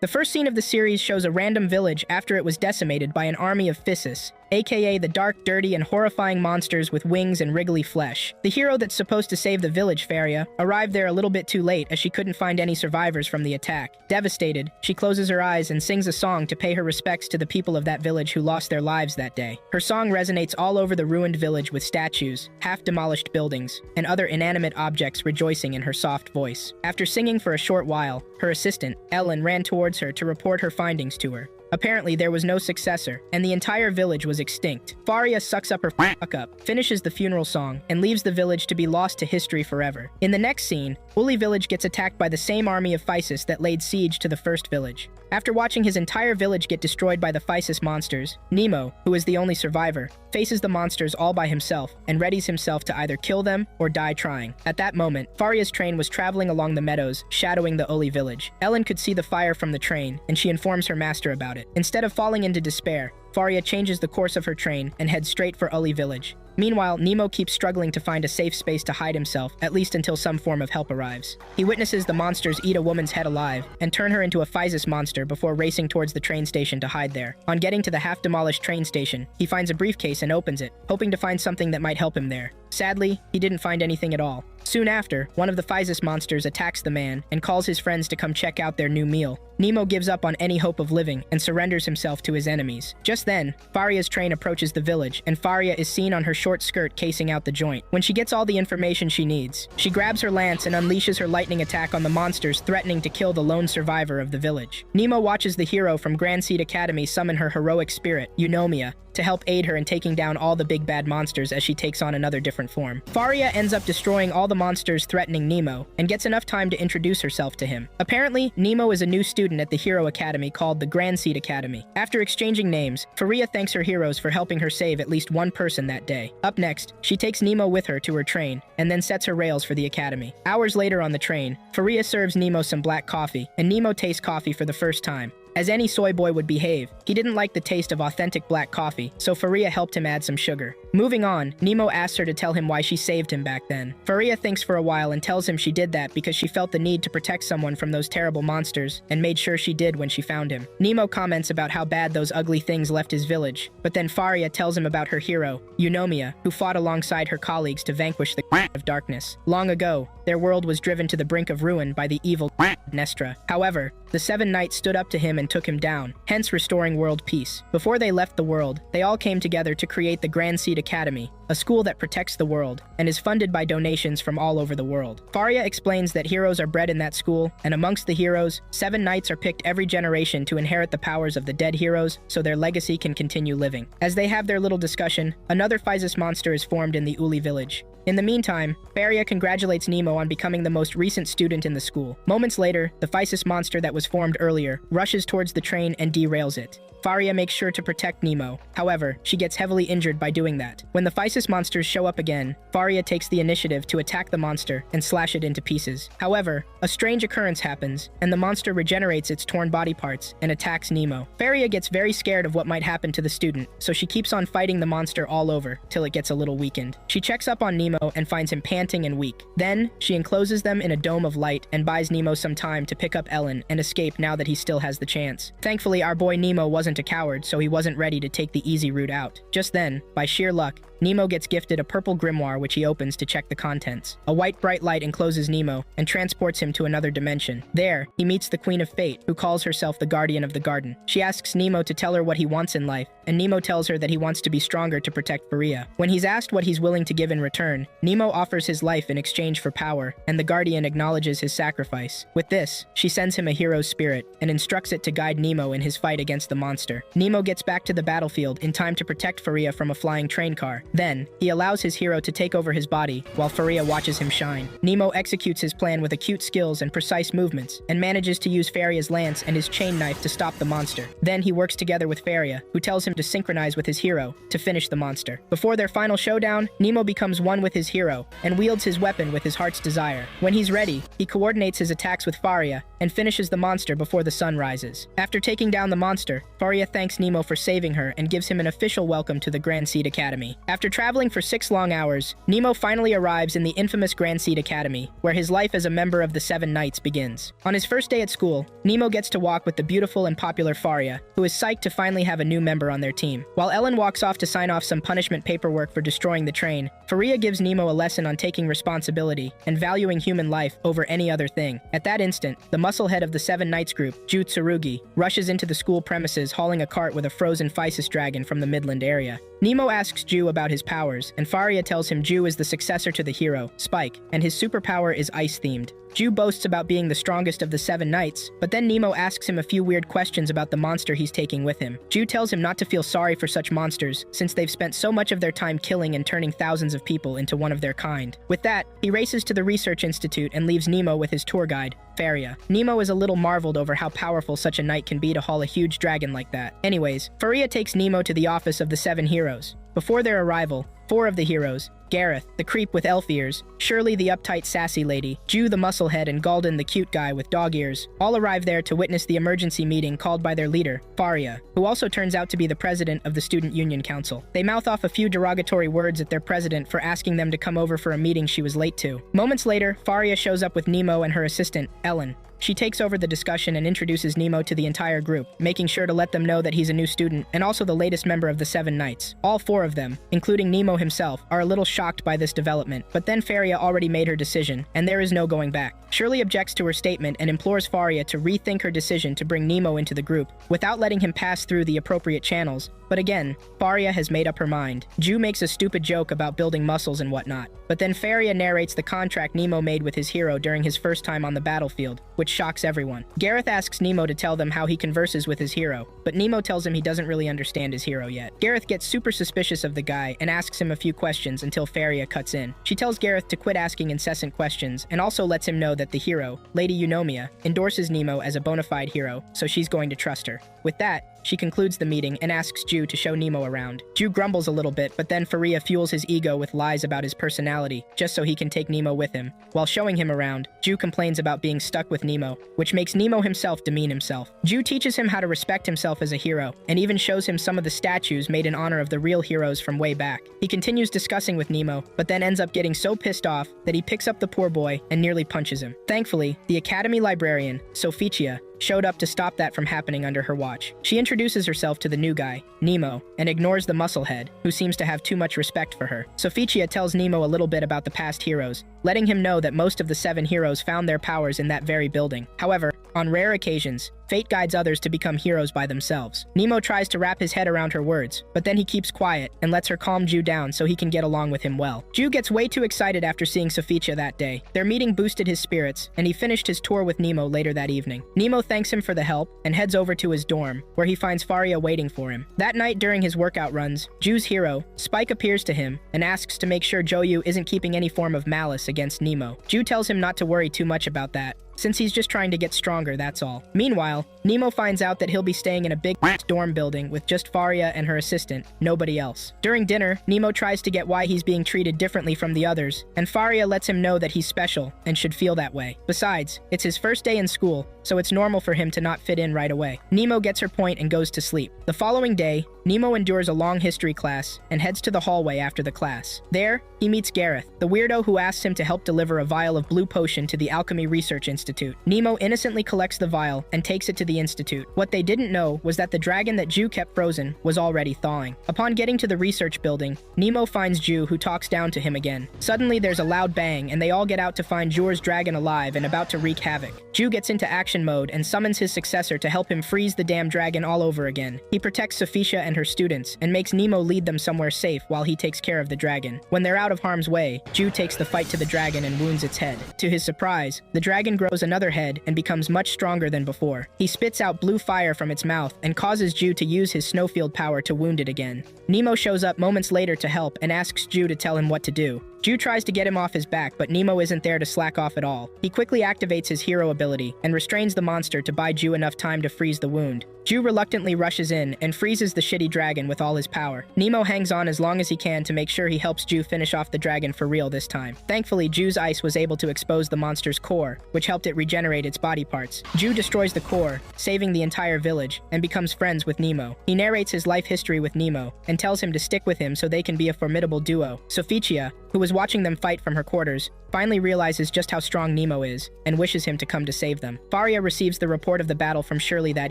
The first scene of the series shows a random village after it was decimated by an army of Physis, aka the dark, dirty, and horrifying monsters with wings and wriggly flesh. The hero that's supposed to save the village, Faria, arrived there a little bit too late as she couldn't find any survivors from the attack. Devastated, she closes her eyes and sings a song to pay her respects to the people of that village who lost their lives that day. Her song resonates all over the ruined village with statues, half-demolished buildings, and other inanimate objects rejoicing in her soft voice. After singing for a short while, her assistant, Ellen, ran towards her to report her findings to her. Apparently, there was no successor, and the entire village was extinct. Faria sucks up her fuck up, finishes the funeral song, and leaves the village to be lost to history forever. In the next scene, Uli village gets attacked by the same army of Physis that laid siege to the first village. After watching his entire village get destroyed by the Physis monsters, Nemo, who is the only survivor, faces the monsters all by himself and readies himself to either kill them or die trying. At that moment, Faria's train was traveling along the meadows, shadowing the Uli village. Ellen could see the fire from the train, and she informs her master about it. Instead of falling into despair, Faria changes the course of her train and heads straight for Uli village. Meanwhile, Nemo keeps struggling to find a safe space to hide himself, at least until some form of help arrives. He witnesses the monsters eat a woman's head alive and turn her into a Physis monster before racing towards the train station to hide there. On getting to the half-demolished train station, he finds a briefcase and opens it, hoping to find something that might help him there. Sadly, he didn't find anything at all. Soon after, one of the Physis monsters attacks the man and calls his friends to come check out their new meal. Nemo gives up on any hope of living and surrenders himself to his enemies. Just then, Faria's train approaches the village, and Faria is seen on her short skirt casing out the joint. When she gets all the information she needs, she grabs her lance and unleashes her lightning attack on the monsters, threatening to kill the lone survivor of the village. Nemo watches the hero from Grand Seed Academy summon her heroic spirit, Eunomia, to help aid her in taking down all the big bad monsters as she takes on another different form. Faria ends up destroying all the monsters threatening Nemo, and gets enough time to introduce herself to him. Apparently, Nemo is a new student at the Hero Academy called the Grand Seed Academy. After exchanging names, Faria thanks her heroes for helping her save at least one person that day. Up next, she takes Nemo with her to her train, and then sets her rails for the academy. Hours later on the train, Faria serves Nemo some black coffee, and Nemo tastes coffee for the first time. As any soy boy would behave, he didn't like the taste of authentic black coffee, so Faria helped him add some sugar. Moving on, Nemo asks her to tell him why she saved him back then. Faria thinks for a while and tells him she did that because she felt the need to protect someone from those terrible monsters, and made sure she did when she found him. Nemo comments about how bad those ugly things left his village, but then Faria tells him about her hero, Eunomia, who fought alongside her colleagues to vanquish the of darkness. Long ago, their world was driven to the brink of ruin by the evil Nestra. However, the 7 knights stood up to him and took him down, hence restoring world peace. Before they left the world, they all came together to create the Grand Seed Academy, a school that protects the world, and is funded by donations from all over the world. Faria explains that heroes are bred in that school, and amongst the heroes, 7 knights are picked every generation to inherit the powers of the dead heroes so their legacy can continue living. As they have their little discussion, another Physis monster is formed in the Uli village. In the meantime, Faria congratulates Nemo on becoming the most recent student in the school. Moments later, the Physis monster that was formed earlier rushes towards the train and derails it. Faria makes sure to protect Nemo. However, she gets heavily injured by doing that. When the Physis monsters show up again, Faria takes the initiative to attack the monster and slash it into pieces. However, a strange occurrence happens, and the monster regenerates its torn body parts and attacks Nemo. Faria gets very scared of what might happen to the student, so she keeps on fighting the monster all over till it gets a little weakened. She checks up on Nemo and finds him panting and weak. Then, she encloses them in a dome of light and buys Nemo some time to pick up Ellen and escape now that he still has the chance. Thankfully, our boy Nemo wasn't a coward, so he wasn't ready to take the easy route out. Just then, by sheer luck, Nemo gets gifted a purple grimoire which he opens to check the contents. A white bright light encloses Nemo and transports him to another dimension. There, he meets the Queen of Fate, who calls herself the Guardian of the Garden. She asks Nemo to tell her what he wants in life, and Nemo tells her that he wants to be stronger to protect Faria. When he's asked what he's willing to give in return, Nemo offers his life in exchange for power, and the Guardian acknowledges his sacrifice. With this, she sends him a hero's spirit and instructs it to guide Nemo in his fight against the monster. Nemo gets back to the battlefield in time to protect Faria from a flying train car. Then, he allows his hero to take over his body, while Faria watches him shine. Nemo executes his plan with acute skills and precise movements, and manages to use Faria's lance and his chain knife to stop the monster. Then he works together with Faria, who tells him to synchronize with his hero to finish the monster. Before their final showdown, Nemo becomes one with his hero, and wields his weapon with his heart's desire. When he's ready, he coordinates his attacks with Faria, and finishes the monster before the sun rises. After taking down the monster, Faria thanks Nemo for saving her and gives him an official welcome to the Grand Seed Academy. After traveling for 6 long hours, Nemo finally arrives in the infamous Grand Seed Academy, where his life as a member of the Seven Knights begins. On his first day at school, Nemo gets to walk with the beautiful and popular Faria, who is psyched to finally have a new member on their team. While Ellen walks off to sign off some punishment paperwork for destroying the train, Faria gives Nemo a lesson on taking responsibility and valuing human life over any other thing. At that instant, the musclehead of the Seven Knights group, Ju Tsurugi, rushes into the school premises hauling a cart with a frozen Physis dragon from the Midland area. Nemo asks Ju about his powers, and Faria tells him Ju is the successor to the hero, Spike, and his superpower is ice-themed. Ju boasts about being the strongest of the Seven Knights, but then Nemo asks him a few weird questions about the monster he's taking with him. Ju tells him not to feel sorry for such monsters, since they've spent so much of their time killing and turning thousands of people into one of their kind. With that, he races to the research institute and leaves Nemo with his tour guide, Faria. Nemo is a little marveled over how powerful such a knight can be to haul a huge dragon like that. Anyways, Faria takes Nemo to the office of the 7 heroes. Before their arrival, 4 of the heroes, Gareth, the creep with elf ears, Shirley the uptight sassy lady, Ju the musclehead, and Galden the cute guy with dog ears, all arrive there to witness the emergency meeting called by their leader, Faria, who also turns out to be the president of the Student Union Council. They mouth off a few derogatory words at their president for asking them to come over for a meeting she was late to. Moments later, Faria shows up with Nemo and her assistant, Ellen. She takes over the discussion and introduces Nemo to the entire group, making sure to let them know that he's a new student and also the latest member of the Seven Knights. All 4 of them, including Nemo himself, are a little shocked by this development, but then Faria already made her decision, and there is no going back. Shirley objects to her statement and implores Faria to rethink her decision to bring Nemo into the group, without letting him pass through the appropriate channels. But again, Faria has made up her mind. Ju makes a stupid joke about building muscles and whatnot, but then Faria narrates the contract Nemo made with his hero during his first time on the battlefield, which shocks everyone. Gareth asks Nemo to tell them how he converses with his hero, but Nemo tells him he doesn't really understand his hero yet. Gareth gets super suspicious of the guy and asks him a few questions until Faria cuts in. She tells Gareth to quit asking incessant questions and also lets him know that the hero, Lady Eunomia, endorses Nemo as a bona fide hero, so she's going to trust her. With that, she concludes the meeting and asks Ju to show Nemo around. Ju grumbles a little bit, but then Faria fuels his ego with lies about his personality, just so he can take Nemo with him. While showing him around, Ju complains about being stuck with Nemo, which makes Nemo himself demean himself. Ju teaches him how to respect himself as a hero, and even shows him some of the statues made in honor of the real heroes from way back. He continues discussing with Nemo, but then ends up getting so pissed off that he picks up the poor boy and nearly punches him. Thankfully, the Academy librarian, Sophicia, showed up to stop that from happening under her watch. She introduces herself to the new guy, Nemo, and ignores the musclehead, who seems to have too much respect for her. Sophicia tells Nemo a little bit about the past heroes, letting him know that most of the 7 heroes found their powers in that very building. However, on rare occasions, fate guides others to become heroes by themselves. Nemo tries to wrap his head around her words, but then he keeps quiet and lets her calm Ju down so he can get along with him well. Ju gets way too excited after seeing Sophicia that day. Their meeting boosted his spirits, and he finished his tour with Nemo later that evening. Nemo thanks him for the help and heads over to his dorm, where he finds Faria waiting for him. That night during his workout runs, Ju's hero, Spike, appears to him and asks to make sure Joyu isn't keeping any form of malice against Nemo. Ju tells him not to worry too much about that, since he's just trying to get stronger, that's all. Meanwhile, Nemo finds out that he'll be staying in a big dorm building with just Faria and her assistant, nobody else. During dinner, Nemo tries to get why he's being treated differently from the others, and Faria lets him know that he's special and should feel that way. Besides, it's his first day in school, so it's normal for him to not fit in right away. Nemo gets her point and goes to sleep. The following day, Nemo endures a long history class and heads to the hallway after the class. There, he meets Gareth, the weirdo who asks him to help deliver a vial of blue potion to the Alchemy Research Institute. Nemo innocently collects the vial and takes it to the institute. What they didn't know was that the dragon that Ju kept frozen was already thawing. Upon getting to the research building, Nemo finds Ju, who talks down to him again. Suddenly, there's a loud bang, and they all get out to find Ju's dragon alive and about to wreak havoc. Ju gets into action mode and summons his successor to help him freeze the damn dragon all over again. He protects Sophicia and her students and makes Nemo lead them somewhere safe while he takes care of the dragon. When they're out of harm's way, Ju takes the fight to the dragon and wounds its head. To his surprise, the dragon grows another head and becomes much stronger than before. He spits out blue fire from its mouth and causes Ju to use his snowfield power to wound it again. Nemo shows up moments later to help and asks Ju to tell him what to do. Ju tries to get him off his back, but Nemo isn't there to slack off at all. He quickly activates his hero ability and restrains the monster to buy Ju enough time to freeze the wound. Ju reluctantly rushes in and freezes the shitty dragon with all his power. Nemo hangs on as long as he can to make sure he helps Ju finish off the dragon for real this time. Thankfully, Ju's ice was able to expose the monster's core, which helped it regenerate its body parts. Ju destroys the core, saving the entire village, and becomes friends with Nemo. He narrates his life history with Nemo and tells him to stick with him so they can be a formidable duo. Sophicia, who was watching them fight from her quarters, finally realizes just how strong Nemo is and wishes him to come to save them. Faria receives the report of the battle from Shirley that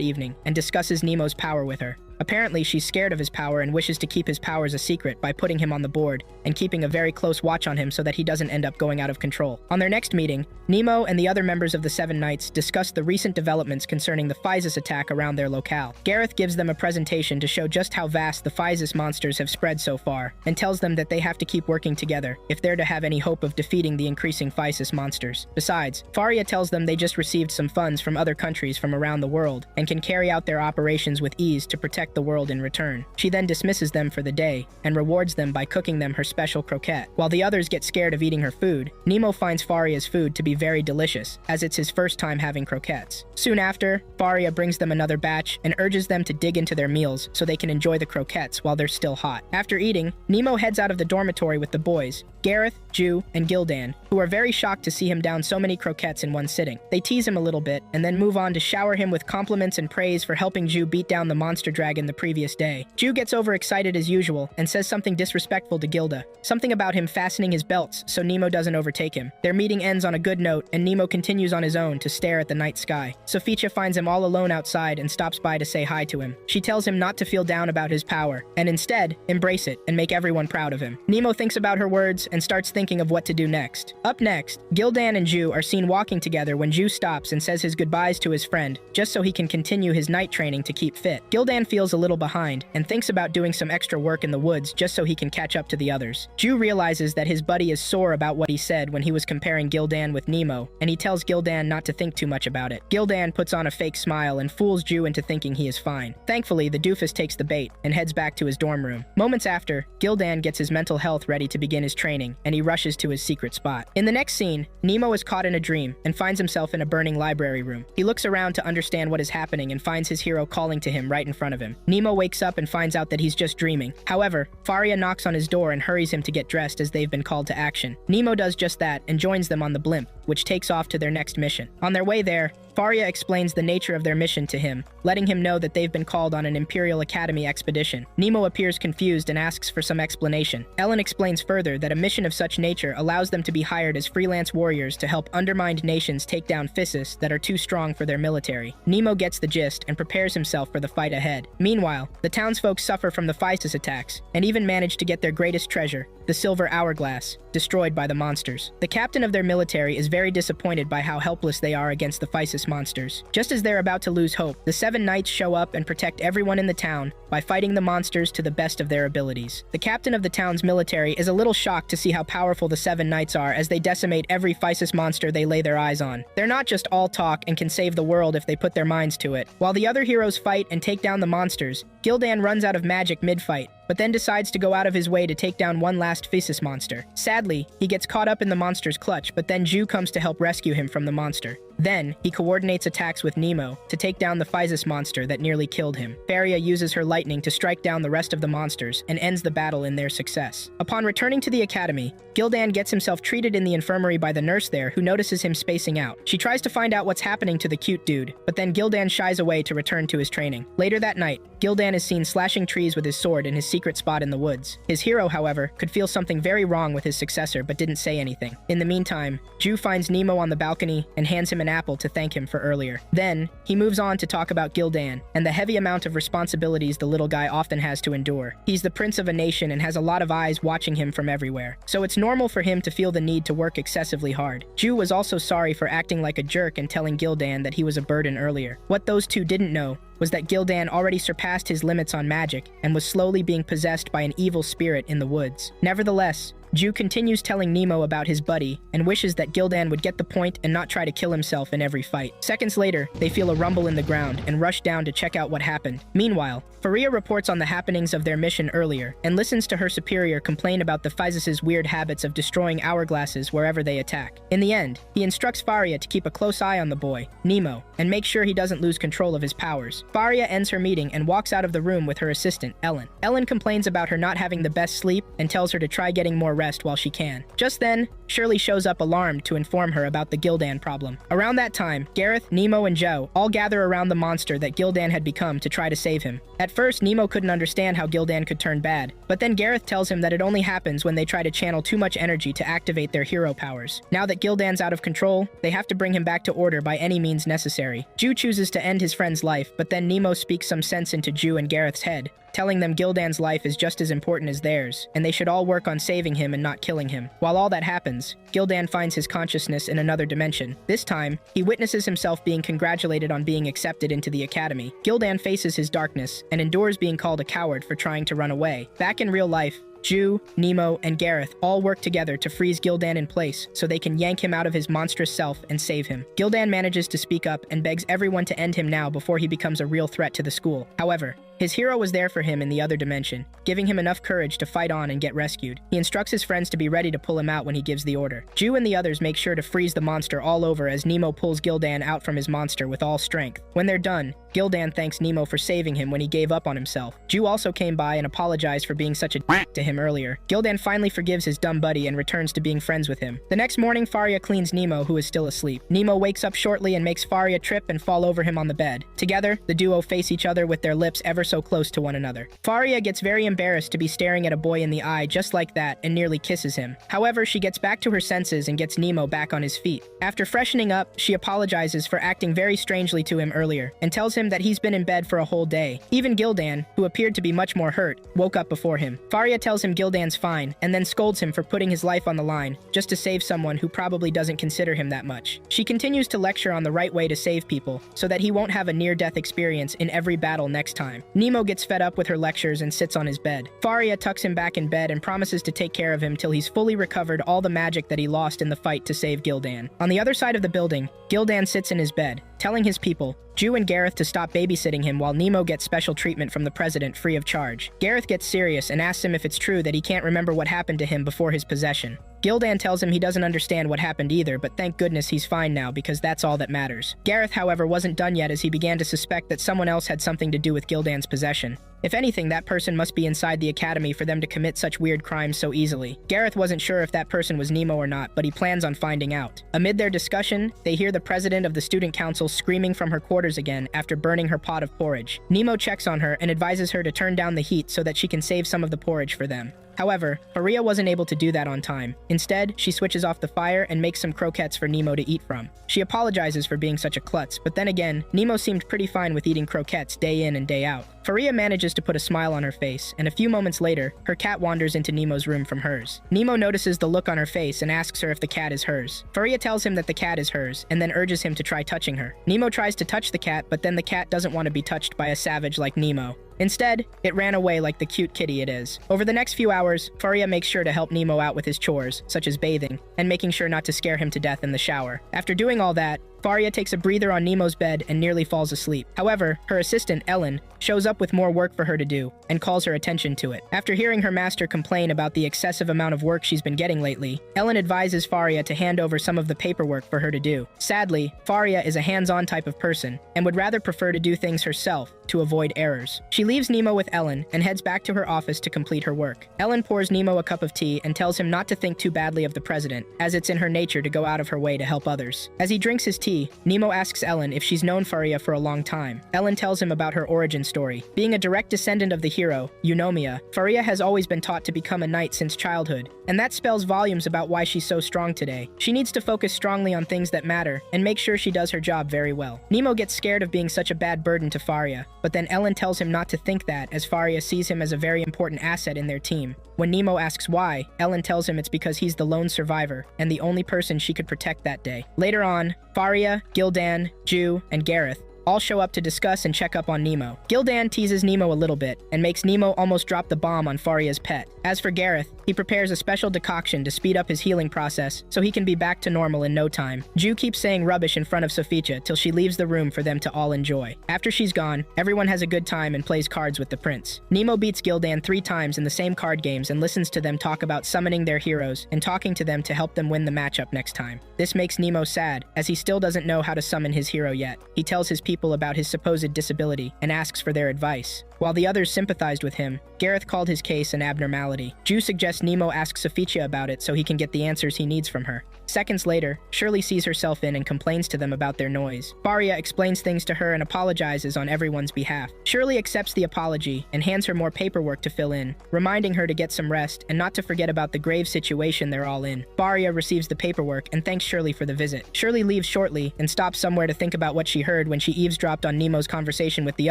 evening and discusses Nemo's power with her. Apparently, she's scared of his power and wishes to keep his powers a secret by putting him on the board and keeping a very close watch on him so that he doesn't end up going out of control. On their next meeting, Nemo and the other members of the Seven Knights discuss the recent developments concerning the Physis attack around their locale. Gareth gives them a presentation to show just how vast the Physis monsters have spread so far, and tells them that they have to keep working together if they're to have any hope of defeating the increasing Physis monsters. Besides, Faria tells them they just received some funds from other countries from around the world and can carry out their operations with ease to protect the world in return. She then dismisses them for the day and rewards them by cooking them her special croquette. While the others get scared of eating her food, Nemo finds Faria's food to be very delicious, as it's his first time having croquettes. Soon after, Faria brings them another batch and urges them to dig into their meals so they can enjoy the croquettes while they're still hot. After eating, Nemo heads out of the dormitory with the boys, Gareth, Ju, and Gildan, who are very shocked to see him down so many croquettes in one sitting. They tease him a little bit, and then move on to shower him with compliments and praise for helping Ju beat down the monster dragon the previous day. Ju gets overexcited as usual and says something disrespectful to Gilda, something about him fastening his belts so Nemo doesn't overtake him. Their meeting ends on a good note, and Nemo continues on his own to stare at the night sky. Sophicia finds him all alone outside and stops by to say hi to him. She tells him not to feel down about his power, and instead, embrace it and make everyone proud of him. Nemo thinks about her words and starts thinking of what to do next. Up next, Gildan and Ju are seen walking together when Ju stops and says his goodbyes to his friend, just so he can continue his night training to keep fit. Gildan feels a little behind and thinks about doing some extra work in the woods just so he can catch up to the others. Ju realizes that his buddy is sore about what he said when he was comparing Gildan with Nemo, and he tells Gildan not to think too much about it. Gildan puts on a fake smile and fools Ju into thinking he is fine. Thankfully, the doofus takes the bait and heads back to his dorm room. Moments after, Gildan gets his mental health ready to begin his training, and he rushes to his secret spot. In the next scene, Nemo is caught in a dream and finds himself in a burning library room. He looks around to understand what is happening and finds his hero calling to him right in front of him. Nemo wakes up and finds out that he's just dreaming. However, Faria knocks on his door and hurries him to get dressed as they've been called to action. Nemo does just that and joins them on the blimp, which takes off to their next mission. On their way there, Faria explains the nature of their mission to him, letting him know that they've been called on an Imperial Academy expedition. Nemo appears confused and asks for some explanation. Ellen explains further that a mission of such nature allows them to be hired as freelance warriors to help undermined nations take down Physis that are too strong for their military. Nemo gets the gist and prepares himself for the fight ahead. Meanwhile, the townsfolk suffer from the Physis attacks and even manage to get their greatest treasure, the silver hourglass, destroyed by the monsters. The captain of their military is very disappointed by how helpless they are against the Physis monsters. Just as they're about to lose hope, the Seven Knights show up and protect everyone in the town by fighting the monsters to the best of their abilities. The captain of the town's military is a little shocked to see how powerful the Seven Knights are as they decimate every Physis monster they lay their eyes on. They're not just all talk and can save the world if they put their minds to it. While the other heroes fight and take down the monsters, Gildan runs out of magic mid-fight, but then decides to go out of his way to take down one last Physis monster. Sadly, he gets caught up in the monster's clutch, but then Ju comes to help rescue him from the monster. Then, he coordinates attacks with Nemo to take down the Physis monster that nearly killed him. Faria uses her lightning to strike down the rest of the monsters and ends the battle in their success. Upon returning to the academy, Gildan gets himself treated in the infirmary by the nurse there, who notices him spacing out. She tries to find out what's happening to the cute dude, but then Gildan shies away to return to his training. Later that night, Gildan is seen slashing trees with his sword in his secret spot in the woods. His hero, however, could feel something very wrong with his successor but didn't say anything. In the meantime, Ju finds Nemo on the balcony and hands him an apple to thank him for earlier. Then, he moves on to talk about Gildan and the heavy amount of responsibilities the little guy often has to endure. He's the prince of a nation and has a lot of eyes watching him from everywhere, so it's normal for him to feel the need to work excessively hard. Ju was also sorry for acting like a jerk and telling Gildan that he was a burden earlier. What those two didn't know was that Gildan already surpassed his limits on magic and was slowly being possessed by an evil spirit in the woods. Nevertheless, Ju continues telling Nemo about his buddy and wishes that Gildan would get the point and not try to kill himself in every fight. Seconds later, they feel a rumble in the ground and rush down to check out what happened. Meanwhile, Faria reports on the happenings of their mission earlier and listens to her superior complain about the Physis's weird habits of destroying hourglasses wherever they attack. In the end, he instructs Faria to keep a close eye on the boy, Nemo, and make sure he doesn't lose control of his powers. Faria ends her meeting and walks out of the room with her assistant, Ellen. Ellen complains about her not having the best sleep and tells her to try getting more rest while she can. Just then, Shirley shows up alarmed to inform her about the Gildan problem. Around that time, Gareth, Nemo, and Joe all gather around the monster that Gildan had become to try to save him. At first, Nemo couldn't understand how Gildan could turn bad, but then Gareth tells him that it only happens when they try to channel too much energy to activate their hero powers. Now that Gildan's out of control, they have to bring him back to order by any means necessary. Ju chooses to end his friend's life, but then Nemo speaks some sense into Ju and Gareth's head, telling them Gildan's life is just as important as theirs, and they should all work on saving him and not killing him. While all that happens, Gildan finds his consciousness in another dimension. This time, he witnesses himself being congratulated on being accepted into the academy. Gildan faces his darkness and endures being called a coward for trying to run away. Back in real life, Ju, Nemo, and Gareth all work together to freeze Gildan in place so they can yank him out of his monstrous self and save him. Gildan manages to speak up and begs everyone to end him now before he becomes a real threat to the school. However, his hero was there for him in the other dimension, giving him enough courage to fight on and get rescued. He instructs his friends to be ready to pull him out when he gives the order. Ju and the others make sure to freeze the monster all over as Nemo pulls Gildan out from his monster with all strength. When they're done, Gildan thanks Nemo for saving him when he gave up on himself. Ju also came by and apologized for being such a dick to him earlier. Gildan finally forgives his dumb buddy and returns to being friends with him. The next morning, Faria cleans Nemo, who is still asleep. Nemo wakes up shortly and makes Faria trip and fall over him on the bed. Together, the duo face each other with their lips ever so close to one another. Faria gets very embarrassed to be staring at a boy in the eye just like that and nearly kisses him. However, she gets back to her senses and gets Nemo back on his feet. After freshening up, she apologizes for acting very strangely to him earlier and tells him that he's been in bed for a whole day. Even Gildan, who appeared to be much more hurt, woke up before him. Faria tells him Gildan's fine and then scolds him for putting his life on the line just to save someone who probably doesn't consider him that much. She continues to lecture on the right way to save people so that he won't have a near-death experience in every battle next time. Nemo gets fed up with her lectures and sits on his bed. Faria tucks him back in bed and promises to take care of him till he's fully recovered all the magic that he lost in the fight to save Gildan. On the other side of the building, Gildan sits in his bed, telling his people, Ju and Gareth, to stop babysitting him while Nemo gets special treatment from the president free of charge. Gareth gets serious and asks him if it's true that he can't remember what happened to him before his possession. Gildan tells him he doesn't understand what happened either, but thank goodness he's fine now because that's all that matters. Gareth, however, wasn't done yet as he began to suspect that someone else had something to do with Gildan's possession. If anything, that person must be inside the academy for them to commit such weird crimes so easily. Gareth wasn't sure if that person was Nemo or not, but he plans on finding out. Amid their discussion, they hear the president of the student council screaming from her quarters again after burning her pot of porridge. Nemo checks on her and advises her to turn down the heat so that she can save some of the porridge for them. However, Faria wasn't able to do that on time. Instead, she switches off the fire and makes some croquettes for Nemo to eat from. She apologizes for being such a klutz, but then again, Nemo seemed pretty fine with eating croquettes day in and day out. Faria manages to put a smile on her face, and a few moments later, her cat wanders into Nemo's room from hers. Nemo notices the look on her face and asks her if the cat is hers. Faria tells him that the cat is hers, and then urges him to try touching her. Nemo tries to touch the cat, but then the cat doesn't want to be touched by a savage like Nemo. Instead, it ran away like the cute kitty it is. Over the next few hours, Faria makes sure to help Nemo out with his chores, such as bathing, and making sure not to scare him to death in the shower. After doing all that, Faria takes a breather on Nemo's bed and nearly falls asleep. However, her assistant, Ellen, shows up with more work for her to do and calls her attention to it. After hearing her master complain about the excessive amount of work she's been getting lately, Ellen advises Faria to hand over some of the paperwork for her to do. Sadly, Faria is a hands-on type of person and would rather prefer to do things herself to avoid errors. She leaves Nemo with Ellen and heads back to her office to complete her work. Ellen pours Nemo a cup of tea and tells him not to think too badly of the president, as it's in her nature to go out of her way to help others. As he drinks his tea, Nemo asks Ellen if she's known Faria for a long time. Ellen tells him about her origin story. Being a direct descendant of the hero, Eunomia, Faria has always been taught to become a knight since childhood, and that spells volumes about why she's so strong today. She needs to focus strongly on things that matter and make sure she does her job very well. Nemo gets scared of being such a bad burden to Faria, but then Ellen tells him not to think that, as Faria sees him as a very important asset in their team. When Nemo asks why, Ellen tells him it's because he's the lone survivor and the only person she could protect that day. Later on, Faria, Gildan, Ju, and Gareth all show up to discuss and check up on Nemo. Gildan teases Nemo a little bit and makes Nemo almost drop the bomb on Faria's pet. As for Gareth, he prepares a special decoction to speed up his healing process so he can be back to normal in no time. Ju keeps saying rubbish in front of Soficia till she leaves the room for them to all enjoy. After she's gone, everyone has a good time and plays cards with the prince. Nemo beats Gildan 3 times in the same card games and listens to them talk about summoning their heroes and talking to them to help them win the matchup next time. This makes Nemo sad, as he still doesn't know how to summon his hero yet. He tells his people about his supposed disability and asks for their advice. While the others sympathized with him, Gareth called his case an abnormality. Ju suggests Nemo ask Soficia about it so he can get the answers he needs from her. Seconds later, Shirley sees herself in and complains to them about their noise. Faria explains things to her and apologizes on everyone's behalf. Shirley accepts the apology and hands her more paperwork to fill in, reminding her to get some rest and not to forget about the grave situation they're all in. Faria receives the paperwork and thanks Shirley for the visit. Shirley leaves shortly and stops somewhere to think about what she heard when she eavesdropped on Nemo's conversation with the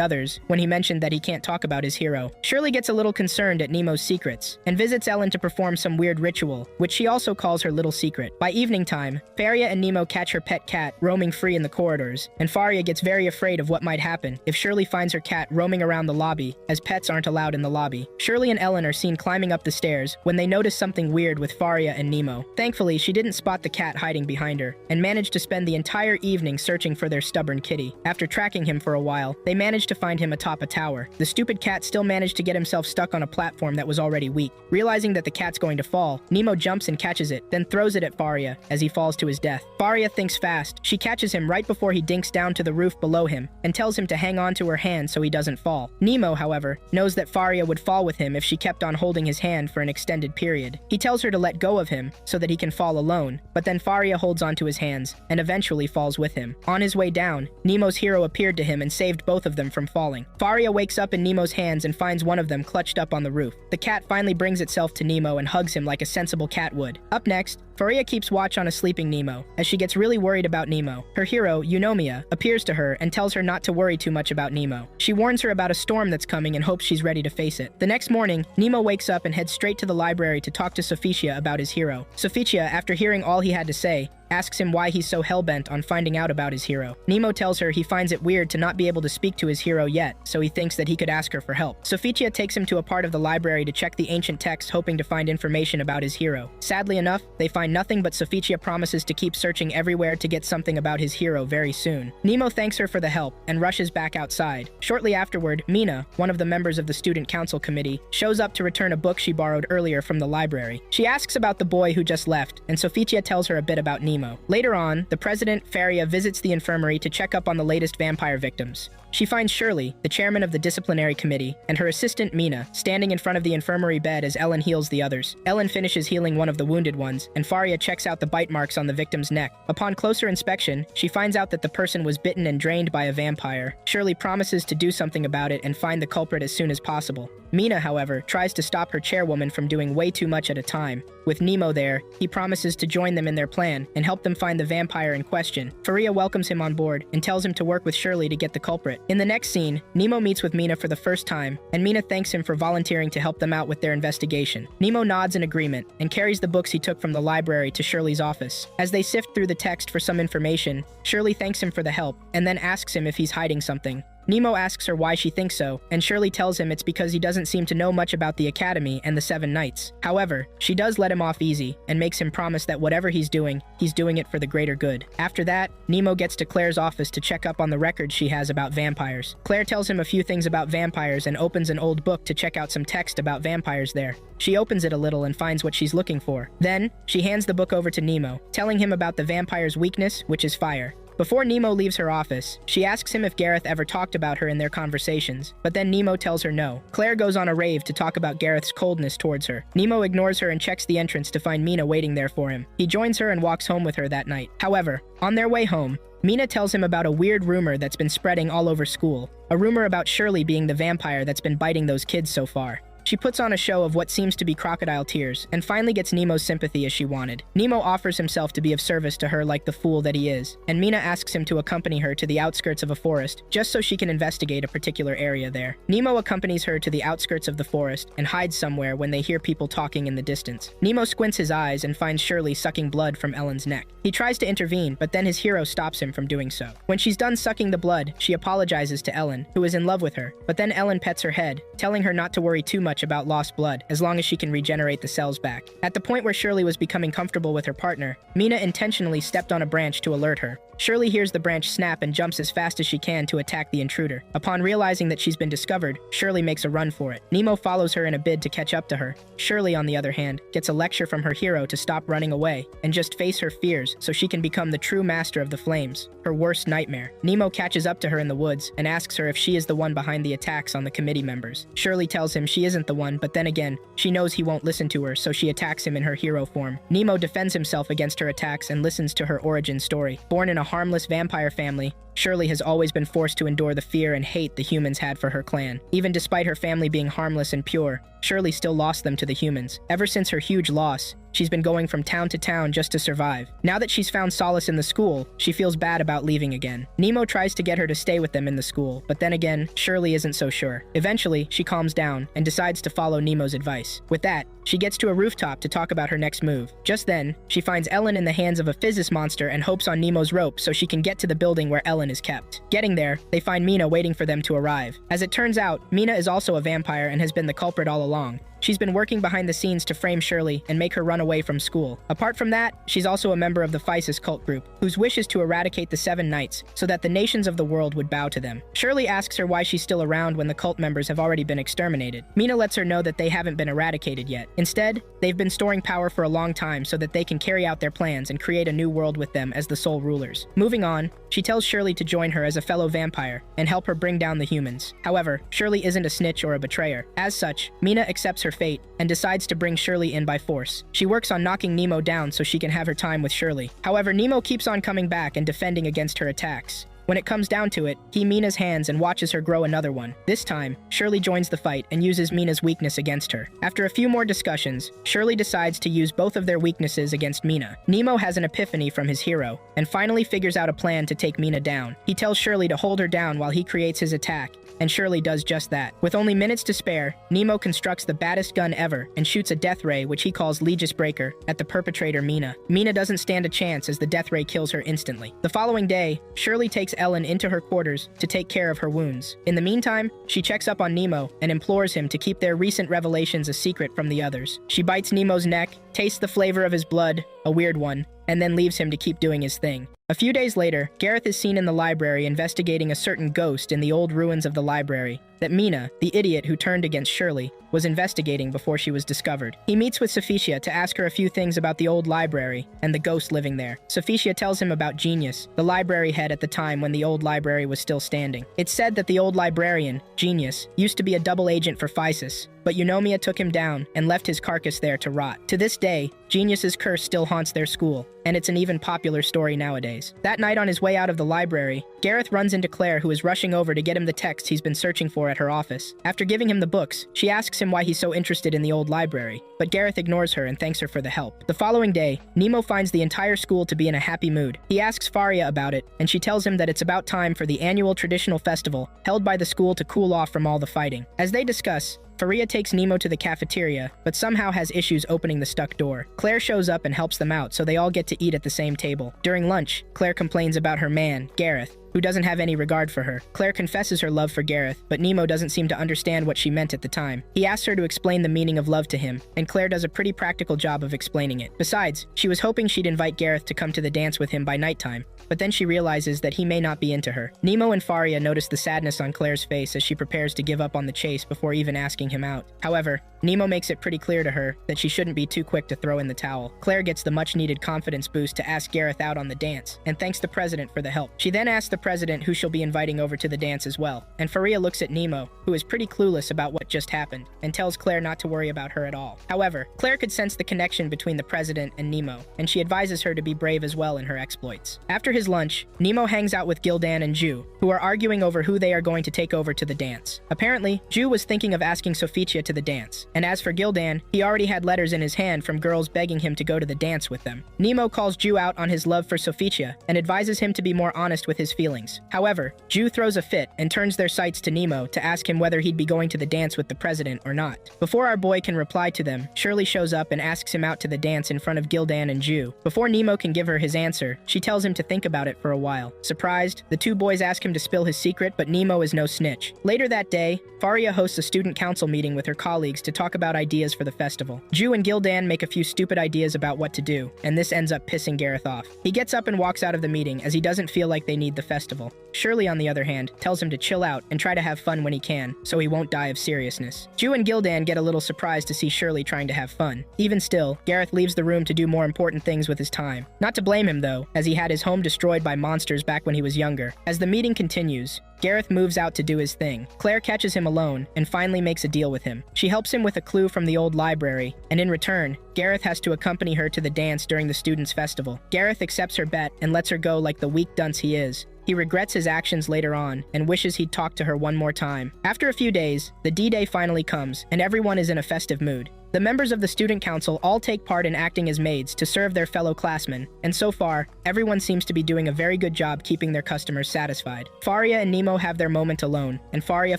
others when he mentioned that he can't talk about his hero. Shirley gets a little concerned at Nemo's secrets and visits Ellen to perform some weird ritual, which she also calls her little secret. By evening time, Faria and Nemo catch her pet cat roaming free in the corridors, and Faria gets very afraid of what might happen if Shirley finds her cat roaming around the lobby, as pets aren't allowed in the lobby. Shirley and Ellen are seen climbing up the stairs when they notice something weird with Faria and Nemo. Thankfully, she didn't spot the cat hiding behind her, and managed to spend the entire evening searching for their stubborn kitty. After tracking him for a while, they managed to find him atop a tower. The stupid cat still managed to get himself stuck on a platform that was already weak. Realizing that the cat's going to fall, Nemo jumps and catches it, then throws it at Faria as he falls to his death. Faria thinks fast. She catches him right before he dinks down to the roof below him and tells him to hang on to her hand so he doesn't fall. Nemo, however, knows that Faria would fall with him if she kept on holding his hand for an extended period. He tells her to let go of him so that he can fall alone, but then Faria holds onto his hands and eventually falls with him. On his way down, Nemo's hero appeared to him and saved both of them from falling. Faria wakes up in Nemo's hands and finds one of them clutched up on the roof. The cat finally brings itself to Nemo and hugs him like a sensible cat would. Up next, Faria keeps watch on a sleeping Nemo, as she gets really worried about Nemo. Her hero, Eunomia, appears to her and tells her not to worry too much about Nemo. She warns her about a storm that's coming and hopes she's ready to face it. The next morning, Nemo wakes up and heads straight to the library to talk to Soficia about his hero. Soficia, after hearing all he had to say, asks him why he's so hellbent on finding out about his hero. Nemo tells her he finds it weird to not be able to speak to his hero yet, so he thinks that he could ask her for help. Soficia takes him to a part of the library to check the ancient text, hoping to find information about his hero. Sadly enough, they find nothing, but Soficia promises to keep searching everywhere to get something about his hero very soon. Nemo thanks her for the help and rushes back outside. Shortly afterward, Mina, one of the members of the student council committee, shows up to return a book she borrowed earlier from the library. She asks about the boy who just left, and Soficia tells her a bit about Nemo. Later on, the president, Faria, visits the infirmary to check up on the latest vampire victims. She finds Shirley, the chairman of the disciplinary committee, and her assistant Mina, standing in front of the infirmary bed as Ellen heals the others. Ellen finishes healing one of the wounded ones, and Faria checks out the bite marks on the victim's neck. Upon closer inspection, she finds out that the person was bitten and drained by a vampire. Shirley promises to do something about it and find the culprit as soon as possible. Mina, however, tries to stop her chairwoman from doing way too much at a time. With Nemo there, he promises to join them in their plan and help them find the vampire in question. Faria welcomes him on board and tells him to work with Shirley to get the culprit. In the next scene, Nemo meets with Mina for the first time, and Mina thanks him for volunteering to help them out with their investigation. Nemo nods in agreement and carries the books he took from the library to Shirley's office. As they sift through the text for some information, Shirley thanks him for the help and then asks him if he's hiding something. Nemo asks her why she thinks so, and Shirley tells him it's because he doesn't seem to know much about the Academy and the Seven Knights. However, she does let him off easy and makes him promise that whatever he's doing it for the greater good. After that, Nemo gets to Claire's office to check up on the records she has about vampires. Claire tells him a few things about vampires and opens an old book to check out some text about vampires there. She opens it a little and finds what she's looking for. Then, she hands the book over to Nemo, telling him about the vampire's weakness, which is fire. Before Nemo leaves her office, she asks him if Gareth ever talked about her in their conversations, but then Nemo tells her no. Claire goes on a rave to talk about Gareth's coldness towards her. Nemo ignores her and checks the entrance to find Mina waiting there for him. He joins her and walks home with her that night. However, on their way home, Mina tells him about a weird rumor that's been spreading all over school. A rumor about Shirley being the vampire that's been biting those kids so far. She puts on a show of what seems to be crocodile tears, and finally gets Nemo's sympathy as she wanted. Nemo offers himself to be of service to her like the fool that he is, and Mina asks him to accompany her to the outskirts of a forest, just so she can investigate a particular area there. Nemo accompanies her to the outskirts of the forest, and hides somewhere when they hear people talking in the distance. Nemo squints his eyes and finds Shirley sucking blood from Ellen's neck. He tries to intervene, but then his hero stops him from doing so. When she's done sucking the blood, she apologizes to Ellen, who is in love with her, but then Ellen pets her head, telling her not to worry too much about lost blood, as long as she can regenerate the cells back. At the point where Shirley was becoming comfortable with her partner, Mina intentionally stepped on a branch to alert her. Shirley hears the branch snap and jumps as fast as she can to attack the intruder. Upon realizing that she's been discovered, Shirley makes a run for it. Nemo follows her in a bid to catch up to her. Shirley, on the other hand, gets a lecture from her hero to stop running away and just face her fears so she can become the true master of the flames, her worst nightmare. Nemo catches up to her in the woods and asks her if she is the one behind the attacks on the committee members. Shirley tells him she isn't the one, but then again, she knows he won't listen to her, so she attacks him in her hero form. Nemo defends himself against her attacks and listens to her origin story. Born in a harmless vampire family, Shirley has always been forced to endure the fear and hate the humans had for her clan. Even despite her family being harmless and pure, Shirley still lost them to the humans. Ever since her huge loss, she's been going from town to town just to survive. Now that she's found solace in the school, she feels bad about leaving again. Nemo tries to get her to stay with them in the school, but then again, Shirley isn't so sure. Eventually, she calms down and decides to follow Nemo's advice. With that, she gets to a rooftop to talk about her next move. Just then, she finds Ellen in the hands of a physis monster and hopes on Nemo's rope so she can get to the building where Ellen is kept. Getting there, they find Mina waiting for them to arrive. As it turns out, Mina is also a vampire and has been the culprit all along. She's been working behind the scenes to frame Shirley and make her run away from school. Apart from that, she's also a member of the Physis cult group, whose wish is to eradicate the Seven Knights so that the nations of the world would bow to them. Shirley asks her why she's still around when the cult members have already been exterminated. Mina lets her know that they haven't been eradicated yet. Instead, they've been storing power for a long time so that they can carry out their plans and create a new world with them as the sole rulers. Moving on, she tells Shirley to join her as a fellow vampire and help her bring down the humans. However, Shirley isn't a snitch or a betrayer. As such, Mina accepts her fate and decides to bring Shirley in by force. She works on knocking Nemo down so she can have her time with Shirley. However, Nemo keeps on coming back and defending against her attacks. When it comes down to it, he Mina's hands and watches her grow another one. This time, Shirley joins the fight and uses Mina's weakness against her. After a few more discussions, Shirley decides to use both of their weaknesses against Mina. Nemo has an epiphany from his hero, and finally figures out a plan to take Mina down. He tells Shirley to hold her down while he creates his attack, and Shirley does just that. With only minutes to spare, Nemo constructs the baddest gun ever and shoots a death ray, which he calls Legis Breaker, at the perpetrator Mina. Mina doesn't stand a chance as the death ray kills her instantly. The following day, Shirley takes Ellen into her quarters to take care of her wounds. In the meantime, she checks up on Nemo and implores him to keep their recent revelations a secret from the others. She bites Nemo's neck, tastes the flavor of his blood, a weird one, and then leaves him to keep doing his thing. A few days later, Gareth is seen in the library investigating a certain ghost in the old ruins of the library that Mina, the idiot who turned against Shirley, was investigating before she was discovered. He meets with Sophicia to ask her a few things about the old library and the ghost living there. Sophicia tells him about Genius, the library head at the time when the old library was still standing. It's said that the old librarian, Genius, used to be a double agent for Physis, but Eunomia took him down and left his carcass there to rot. To this day, Genius's curse still haunts their school, and it's an even popular story nowadays. That night on his way out of the library, Gareth runs into Claire, who is rushing over to get him the text he's been searching for at her office. After giving him the books, she asks him why he's so interested in the old library, but Gareth ignores her and thanks her for the help. The following day, Nemo finds the entire school to be in a happy mood. He asks Faria about it, and she tells him that it's about time for the annual traditional festival held by the school to cool off from all the fighting. As they discuss, Faria takes Nemo to the cafeteria, but somehow has issues opening the stuck door. Claire shows up and helps them out, so they all get to eat at the same table. During lunch, Claire complains about her man, Gareth, who doesn't have any regard for her. Claire confesses her love for Gareth, but Nemo doesn't seem to understand what she meant at the time. He asks her to explain the meaning of love to him, and Claire does a pretty practical job of explaining it. Besides, she was hoping she'd invite Gareth to come to the dance with him by nighttime, but then she realizes that he may not be into her. Nemo and Faria notice the sadness on Claire's face as she prepares to give up on the chase before even asking him out. However, Nemo makes it pretty clear to her that she shouldn't be too quick to throw in the towel. Claire gets the much-needed confidence boost to ask Gareth out on the dance, and thanks the president for the help. She then asks the president who she'll be inviting over to the dance as well, and Faria looks at Nemo, who is pretty clueless about what just happened, and tells Claire not to worry about her at all. However, Claire could sense the connection between the president and Nemo, and she advises her to be brave as well in her exploits. After his lunch, Nemo hangs out with Gildan and Ju, who are arguing over who they are going to take over to the dance. Apparently, Ju was thinking of asking Sophia to the dance, and as for Gildan, he already had letters in his hand from girls begging him to go to the dance with them. Nemo calls Ju out on his love for Sophia and advises him to be more honest with his feelings. However, Ju throws a fit and turns their sights to Nemo to ask him whether he'd be going to the dance with the president or not. Before our boy can reply to them, Shirley shows up and asks him out to the dance in front of Gildan and Ju. Before Nemo can give her his answer, she tells him to think about it for a while. Surprised, the two boys ask him to spill his secret, but Nemo is no snitch. Later that day, Faria hosts a student council meeting with her colleagues to talk about ideas for the festival. Ju and Gildan make a few stupid ideas about what to do, and this ends up pissing Gareth off. He gets up and walks out of the meeting as he doesn't feel like they need the festival. Shirley, on the other hand, tells him to chill out and try to have fun when he can, so he won't die of seriousness. Ju and Gildan get a little surprised to see Shirley trying to have fun. Even still, Gareth leaves the room to do more important things with his time. Not to blame him though, as he had his home destroyed by monsters back when he was younger. As the meeting continues, Gareth moves out to do his thing. Claire catches him alone and finally makes a deal with him. She helps him with a clue from the old library, and in return, Gareth has to accompany her to the dance during the students' festival. Gareth accepts her bet and lets her go like the weak dunce he is. He regrets his actions later on and wishes he'd talked to her one more time. After a few days, the D-Day finally comes and everyone is in a festive mood. The members of the student council all take part in acting as maids to serve their fellow classmen, and so far, everyone seems to be doing a very good job keeping their customers satisfied. Faria and Nemo have their moment alone, and Faria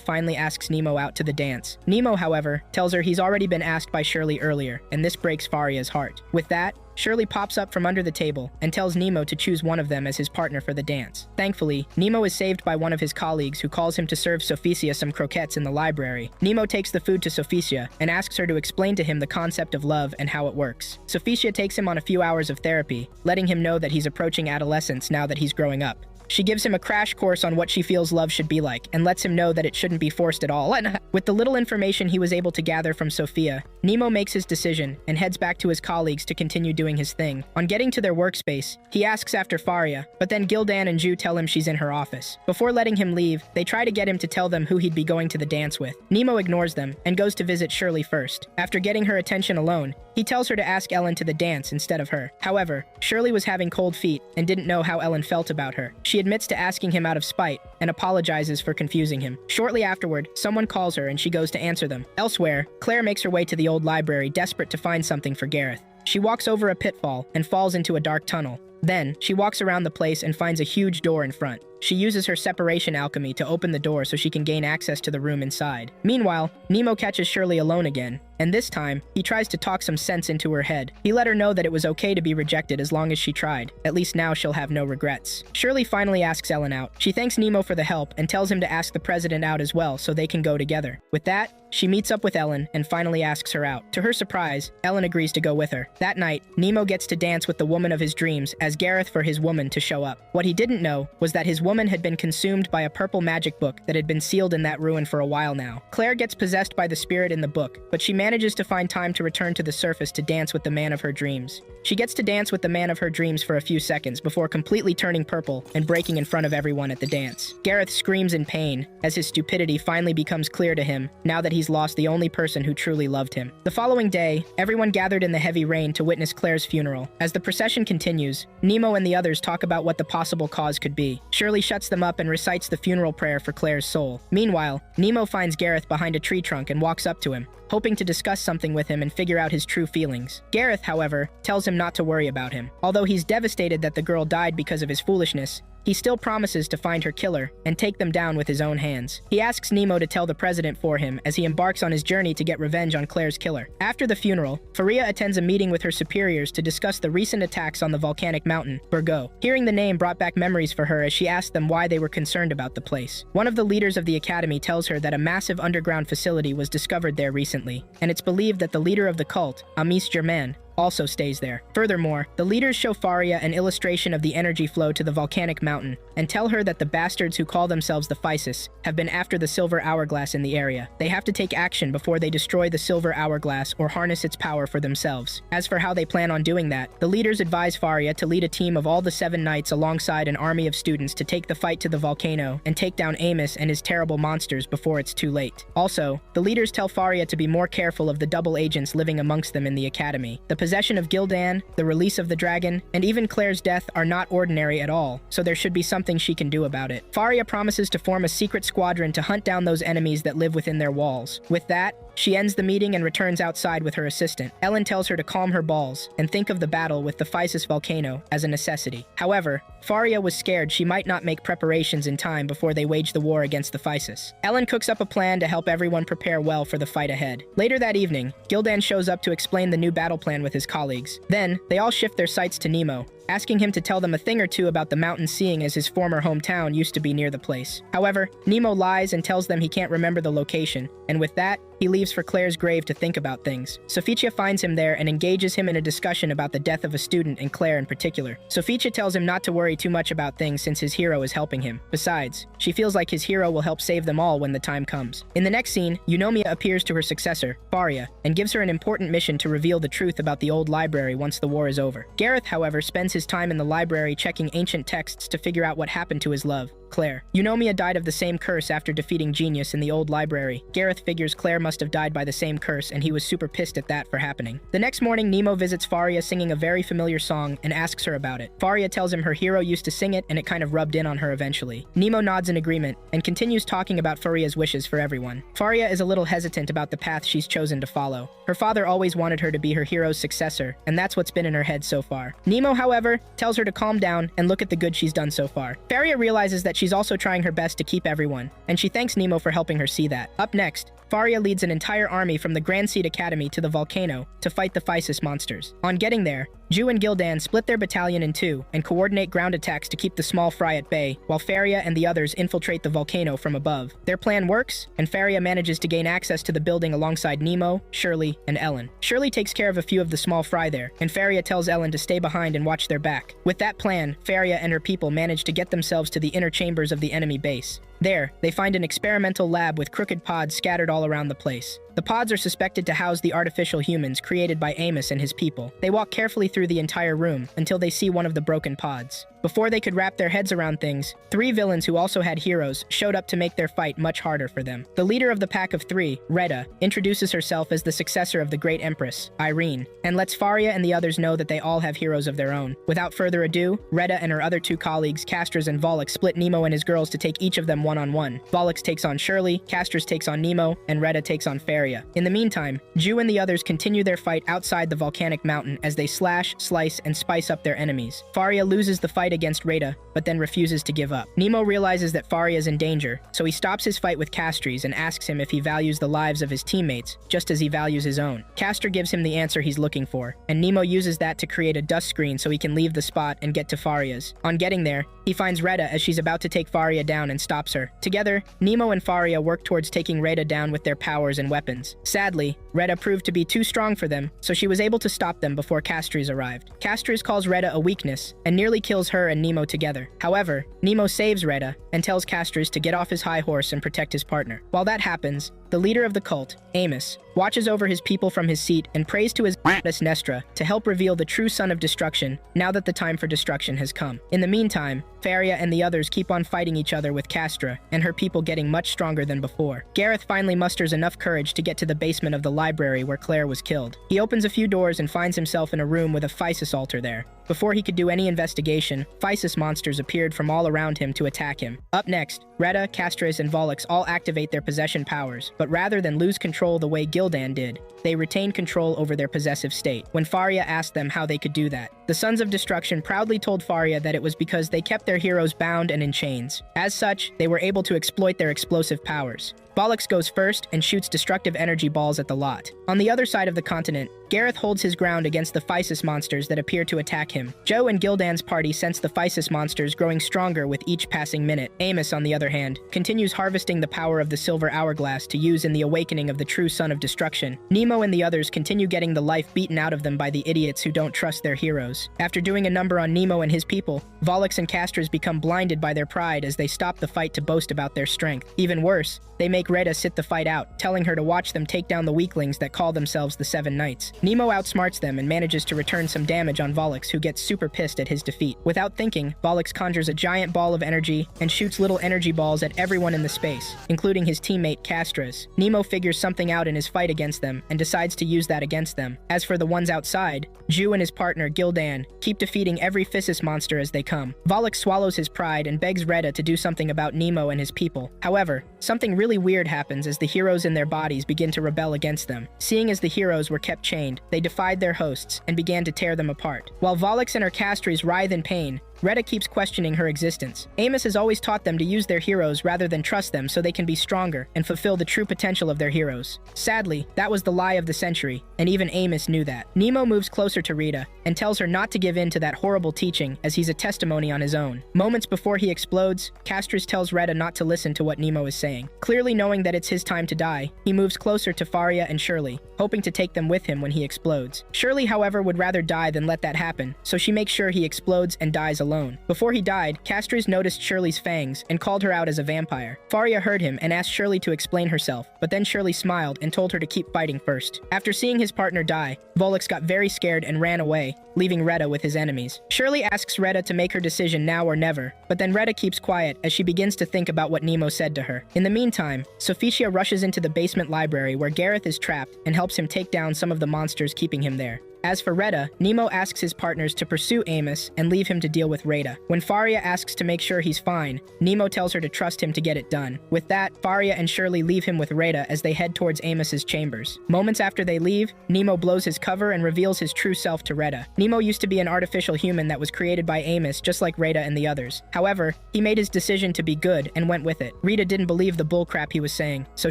finally asks Nemo out to the dance. Nemo, however, tells her he's already been asked by Shirley earlier, and this breaks Faria's heart. With that, Shirley pops up from under the table and tells Nemo to choose one of them as his partner for the dance. Thankfully, Nemo is saved by one of his colleagues who calls him to serve Sophia some croquettes in the library. Nemo takes the food to Sophia and asks her to explain to him the concept of love and how it works. Sophia takes him on a few hours of therapy, letting him know that he's approaching adolescence now that he's growing up. She gives him a crash course on what she feels love should be like, and lets him know that it shouldn't be forced at all. With the little information he was able to gather from Sophia, Nemo makes his decision and heads back to his colleagues to continue doing his thing. On getting to their workspace, he asks after Faria, but then Gildan and Ju tell him she's in her office. Before letting him leave, they try to get him to tell them who he'd be going to the dance with. Nemo ignores them and goes to visit Shirley first. After getting her attention alone, he tells her to ask Ellen to the dance instead of her. However, Shirley was having cold feet and didn't know how Ellen felt about her. She admits to asking him out of spite and apologizes for confusing him. Shortly afterward, someone calls her and she goes to answer them. Elsewhere, Claire makes her way to the old library, desperate to find something for Gareth. She walks over a pitfall and falls into a dark tunnel. Then, she walks around the place and finds a huge door in front. She uses her separation alchemy to open the door so she can gain access to the room inside. Meanwhile, Nemo catches Shirley alone again, and this time, he tries to talk some sense into her head. He let her know that it was okay to be rejected as long as she tried. At least now she'll have no regrets. Shirley finally asks Ellen out. She thanks Nemo for the help and tells him to ask the president out as well so they can go together. With that, she meets up with Ellen and finally asks her out. To her surprise, Ellen agrees to go with her. That night, Nemo gets to dance with the woman of his dreams as Gareth for his woman to show up. What he didn't know was that his woman had been consumed by a purple magic book that had been sealed in that ruin for a while now. Claire gets possessed by the spirit in the book, but she manages to find time to return to the surface to dance with the man of her dreams. She gets to dance with the man of her dreams for a few seconds before completely turning purple and breaking in front of everyone at the dance. Gareth screams in pain as his stupidity finally becomes clear to him now that he's lost the only person who truly loved him. The following day, everyone gathered in the heavy rain to witness Claire's funeral. As the procession continues, Nemo and the others talk about what the possible cause could be. Shirley shuts them up and recites the funeral prayer for Claire's soul. Meanwhile, Nemo finds Gareth behind a tree trunk and walks up to him, hoping to discuss something with him and figure out his true feelings. Gareth, however, tells him not to worry about him. Although he's devastated that the girl died because of his foolishness, he still promises to find her killer and take them down with his own hands. He asks Nemo to tell the president for him as he embarks on his journey to get revenge on Claire's killer. After the funeral, Faria attends a meeting with her superiors to discuss the recent attacks on the volcanic mountain, Burgo. Hearing the name brought back memories for her as she asked them why they were concerned about the place. One of the leaders of the academy tells her that a massive underground facility was discovered there recently, and it's believed that the leader of the cult, Amis Germain, also stays there. Furthermore, the leaders show Faria an illustration of the energy flow to the volcanic mountain and tell her that the bastards who call themselves the Physis have been after the silver hourglass in the area. They have to take action before they destroy the silver hourglass or harness its power for themselves. As for how they plan on doing that, the leaders advise Faria to lead a team of all the 7 knights alongside an army of students to take the fight to the volcano and take down Amos and his terrible monsters before it's too late. Also, the leaders tell Faria to be more careful of the double agents living amongst them in the academy. The possession of Gildan, the release of the dragon, and even Claire's death are not ordinary at all, so there should be something she can do about it. Faria promises to form a secret squadron to hunt down those enemies that live within their walls. With that, she ends the meeting and returns outside with her assistant. Ellen tells her to calm her balls and think of the battle with the Physis volcano as a necessity. However, Faria was scared she might not make preparations in time before they wage the war against the Physis. Ellen cooks up a plan to help everyone prepare well for the fight ahead. Later that evening, Gildan shows up to explain the new battle plan with his colleagues. Then, they all shift their sights to Nemo, asking him to tell them a thing or two about the mountain, seeing as his former hometown used to be near the place. However, Nemo lies and tells them he can't remember the location, and with that, he leaves for Claire's grave to think about things. Sophicia finds him there and engages him in a discussion about the death of a student and Claire in particular. Sophicia tells him not to worry too much about things since his hero is helping him. Besides, she feels like his hero will help save them all when the time comes. In the next scene, Eunomia appears to her successor, Faria, and gives her an important mission to reveal the truth about the old library once the war is over. Gareth, however, spends his time in the library checking ancient texts to figure out what happened to his love, Claire. Eunomia died of the same curse after defeating Genius in the old library. Gareth figures Claire must have died by the same curse, and he was super pissed at that for happening. The next morning, Nemo visits Faria singing a very familiar song and asks her about it. Faria tells him her hero used to sing it and it kind of rubbed in on her eventually. Nemo nods in agreement and continues talking about Faria's wishes for everyone. Faria is a little hesitant about the path she's chosen to follow. Her father always wanted her to be her hero's successor, and that's what's been in her head so far. Nemo, however, tells her to calm down and look at the good she's done so far. Faria realizes that she's also trying her best to keep everyone, and she thanks Nemo for helping her see that. Up next, Faria leads an entire army from the Grand Seed Academy to the volcano to fight the Physis monsters. On getting there, Ju and Gildan split their battalion in 2 and coordinate ground attacks to keep the small fry at bay, while Faria and the others infiltrate the volcano from above. Their plan works, and Faria manages to gain access to the building alongside Nemo, Shirley, and Ellen. Shirley takes care of a few of the small fry there, and Faria tells Ellen to stay behind and watch their back. With that plan, Faria and her people manage to get themselves to the inner chambers of the enemy base. There, they find an experimental lab with crooked pods scattered all around the place. The pods are suspected to house the artificial humans created by Amos and his people. They walk carefully through the entire room until they see one of the broken pods. Before they could wrap their heads around things, 3 villains who also had heroes showed up to make their fight much harder for them. The leader of the pack of 3, Retta, introduces herself as the successor of the Great Empress, Irene, and lets Faria and the others know that they all have heroes of their own. Without further ado, Retta and her other 2 colleagues, Castras and Volux, split Nemo and his girls to take each of them one-on-one. Volux takes on Shirley, Castras takes on Nemo, and Retta takes on Faria. In the meantime, Ju and the others continue their fight outside the volcanic mountain as they slash, slice, and spice up their enemies. Faria loses the fight against Retta, but then refuses to give up. Nemo realizes that Faria is in danger, so he stops his fight with Castries and asks him if he values the lives of his teammates, just as he values his own. Castor gives him the answer he's looking for, and Nemo uses that to create a dust screen so he can leave the spot and get to Faria's. On getting there, he finds Retta as she's about to take Faria down and stops her. Together, Nemo and Faria work towards taking Retta down with their powers and weapons. Sadly, Retta proved to be too strong for them, so she was able to stop them before Castries arrived. Castries calls Retta a weakness, and nearly kills her and Nemo together. However, Nemo saves Retta and tells Castries to get off his high horse and protect his partner. While that happens, the leader of the cult, Amos, watches over his people from his seat and prays to his goddess Nestra to help reveal the true son of destruction now that the time for destruction has come. In the meantime, Faria and the others keep on fighting each other with Castra and her people getting much stronger than before. Gareth finally musters enough courage to get to the basement of the library where Claire was killed. He opens a few doors and finds himself in a room with a Physis altar there. Before he could do any investigation, Physis monsters appeared from all around him to attack him. Up next, Retta, Castris, and Volux all activate their possession powers, but rather than lose control the way Gildan did, they retain control over their possessive state. When Faria asked them how they could do that, the Sons of Destruction proudly told Faria that it was because they kept their heroes bound and in chains. As such, they were able to exploit their explosive powers. Volux goes first and shoots destructive energy balls at the lot. On the other side of the continent, Gareth holds his ground against the Physis monsters that appear to attack him. Joe and Gildan's party sense the Physis monsters growing stronger with each passing minute. Amos, on the other hand, continues harvesting the power of the silver hourglass to use in the awakening of the true Son of Destruction. Nemo Nemo and the others continue getting the life beaten out of them by the idiots who don't trust their heroes. After doing a number on Nemo and his people, Volux and Castors become blinded by their pride as they stop the fight to boast about their strength. Even worse, they make Retta sit the fight out, telling her to watch them take down the weaklings that call themselves the Seven Knights. Nemo outsmarts them and manages to return some damage on Volux, who gets super pissed at his defeat. Without thinking, Volux conjures a giant ball of energy and shoots little energy balls at everyone in the space, including his teammate Castras. Nemo figures something out in his fight against them and decides to use that against them. As for the ones outside, Ju and his partner Gildan keep defeating every Physis monster as they come. Volux swallows his pride and begs Retta to do something about Nemo and his people. However, something really weird happens as the heroes in their bodies begin to rebel against them. Seeing as the heroes were kept chained, they defied their hosts and began to tear them apart. While Volux and her Castries writhe in pain, Retta keeps questioning her existence. Amos has always taught them to use their heroes rather than trust them so they can be stronger and fulfill the true potential of their heroes. Sadly, that was the lie of the century, and even Amos knew that. Nemo moves closer to Rita and tells her not to give in to that horrible teaching as he's a testimony on his own. Moments before he explodes, Castris tells Retta not to listen to what Nemo is saying. Clearly knowing that it's his time to die, he moves closer to Faria and Shirley, hoping to take them with him when he explodes. Shirley, however, would rather die than let that happen, so she makes sure he explodes and dies alone. Before he died, Castris noticed Shirley's fangs and called her out as a vampire. Faria heard him and asked Shirley to explain herself, but then Shirley smiled and told her to keep fighting first. After seeing his partner die, Volux got very scared and ran away, leaving Retta with his enemies. Shirley asks Retta to make her decision now or never, but then Retta keeps quiet as she begins to think about what Nemo said to her. In the meantime, Sophicia rushes into the basement library where Gareth is trapped and helps him take down some of the monsters keeping him there. As for Retta, Nemo asks his partners to pursue Amos and leave him to deal with Retta. When Faria asks to make sure he's fine, Nemo tells her to trust him to get it done. With that, Faria and Shirley leave him with Retta as they head towards Amos's chambers. Moments after they leave, Nemo blows his cover and reveals his true self to Retta. Nemo used to be an artificial human that was created by Amos just like Retta and the others. However, he made his decision to be good and went with it. Rita didn't believe the bullcrap he was saying, so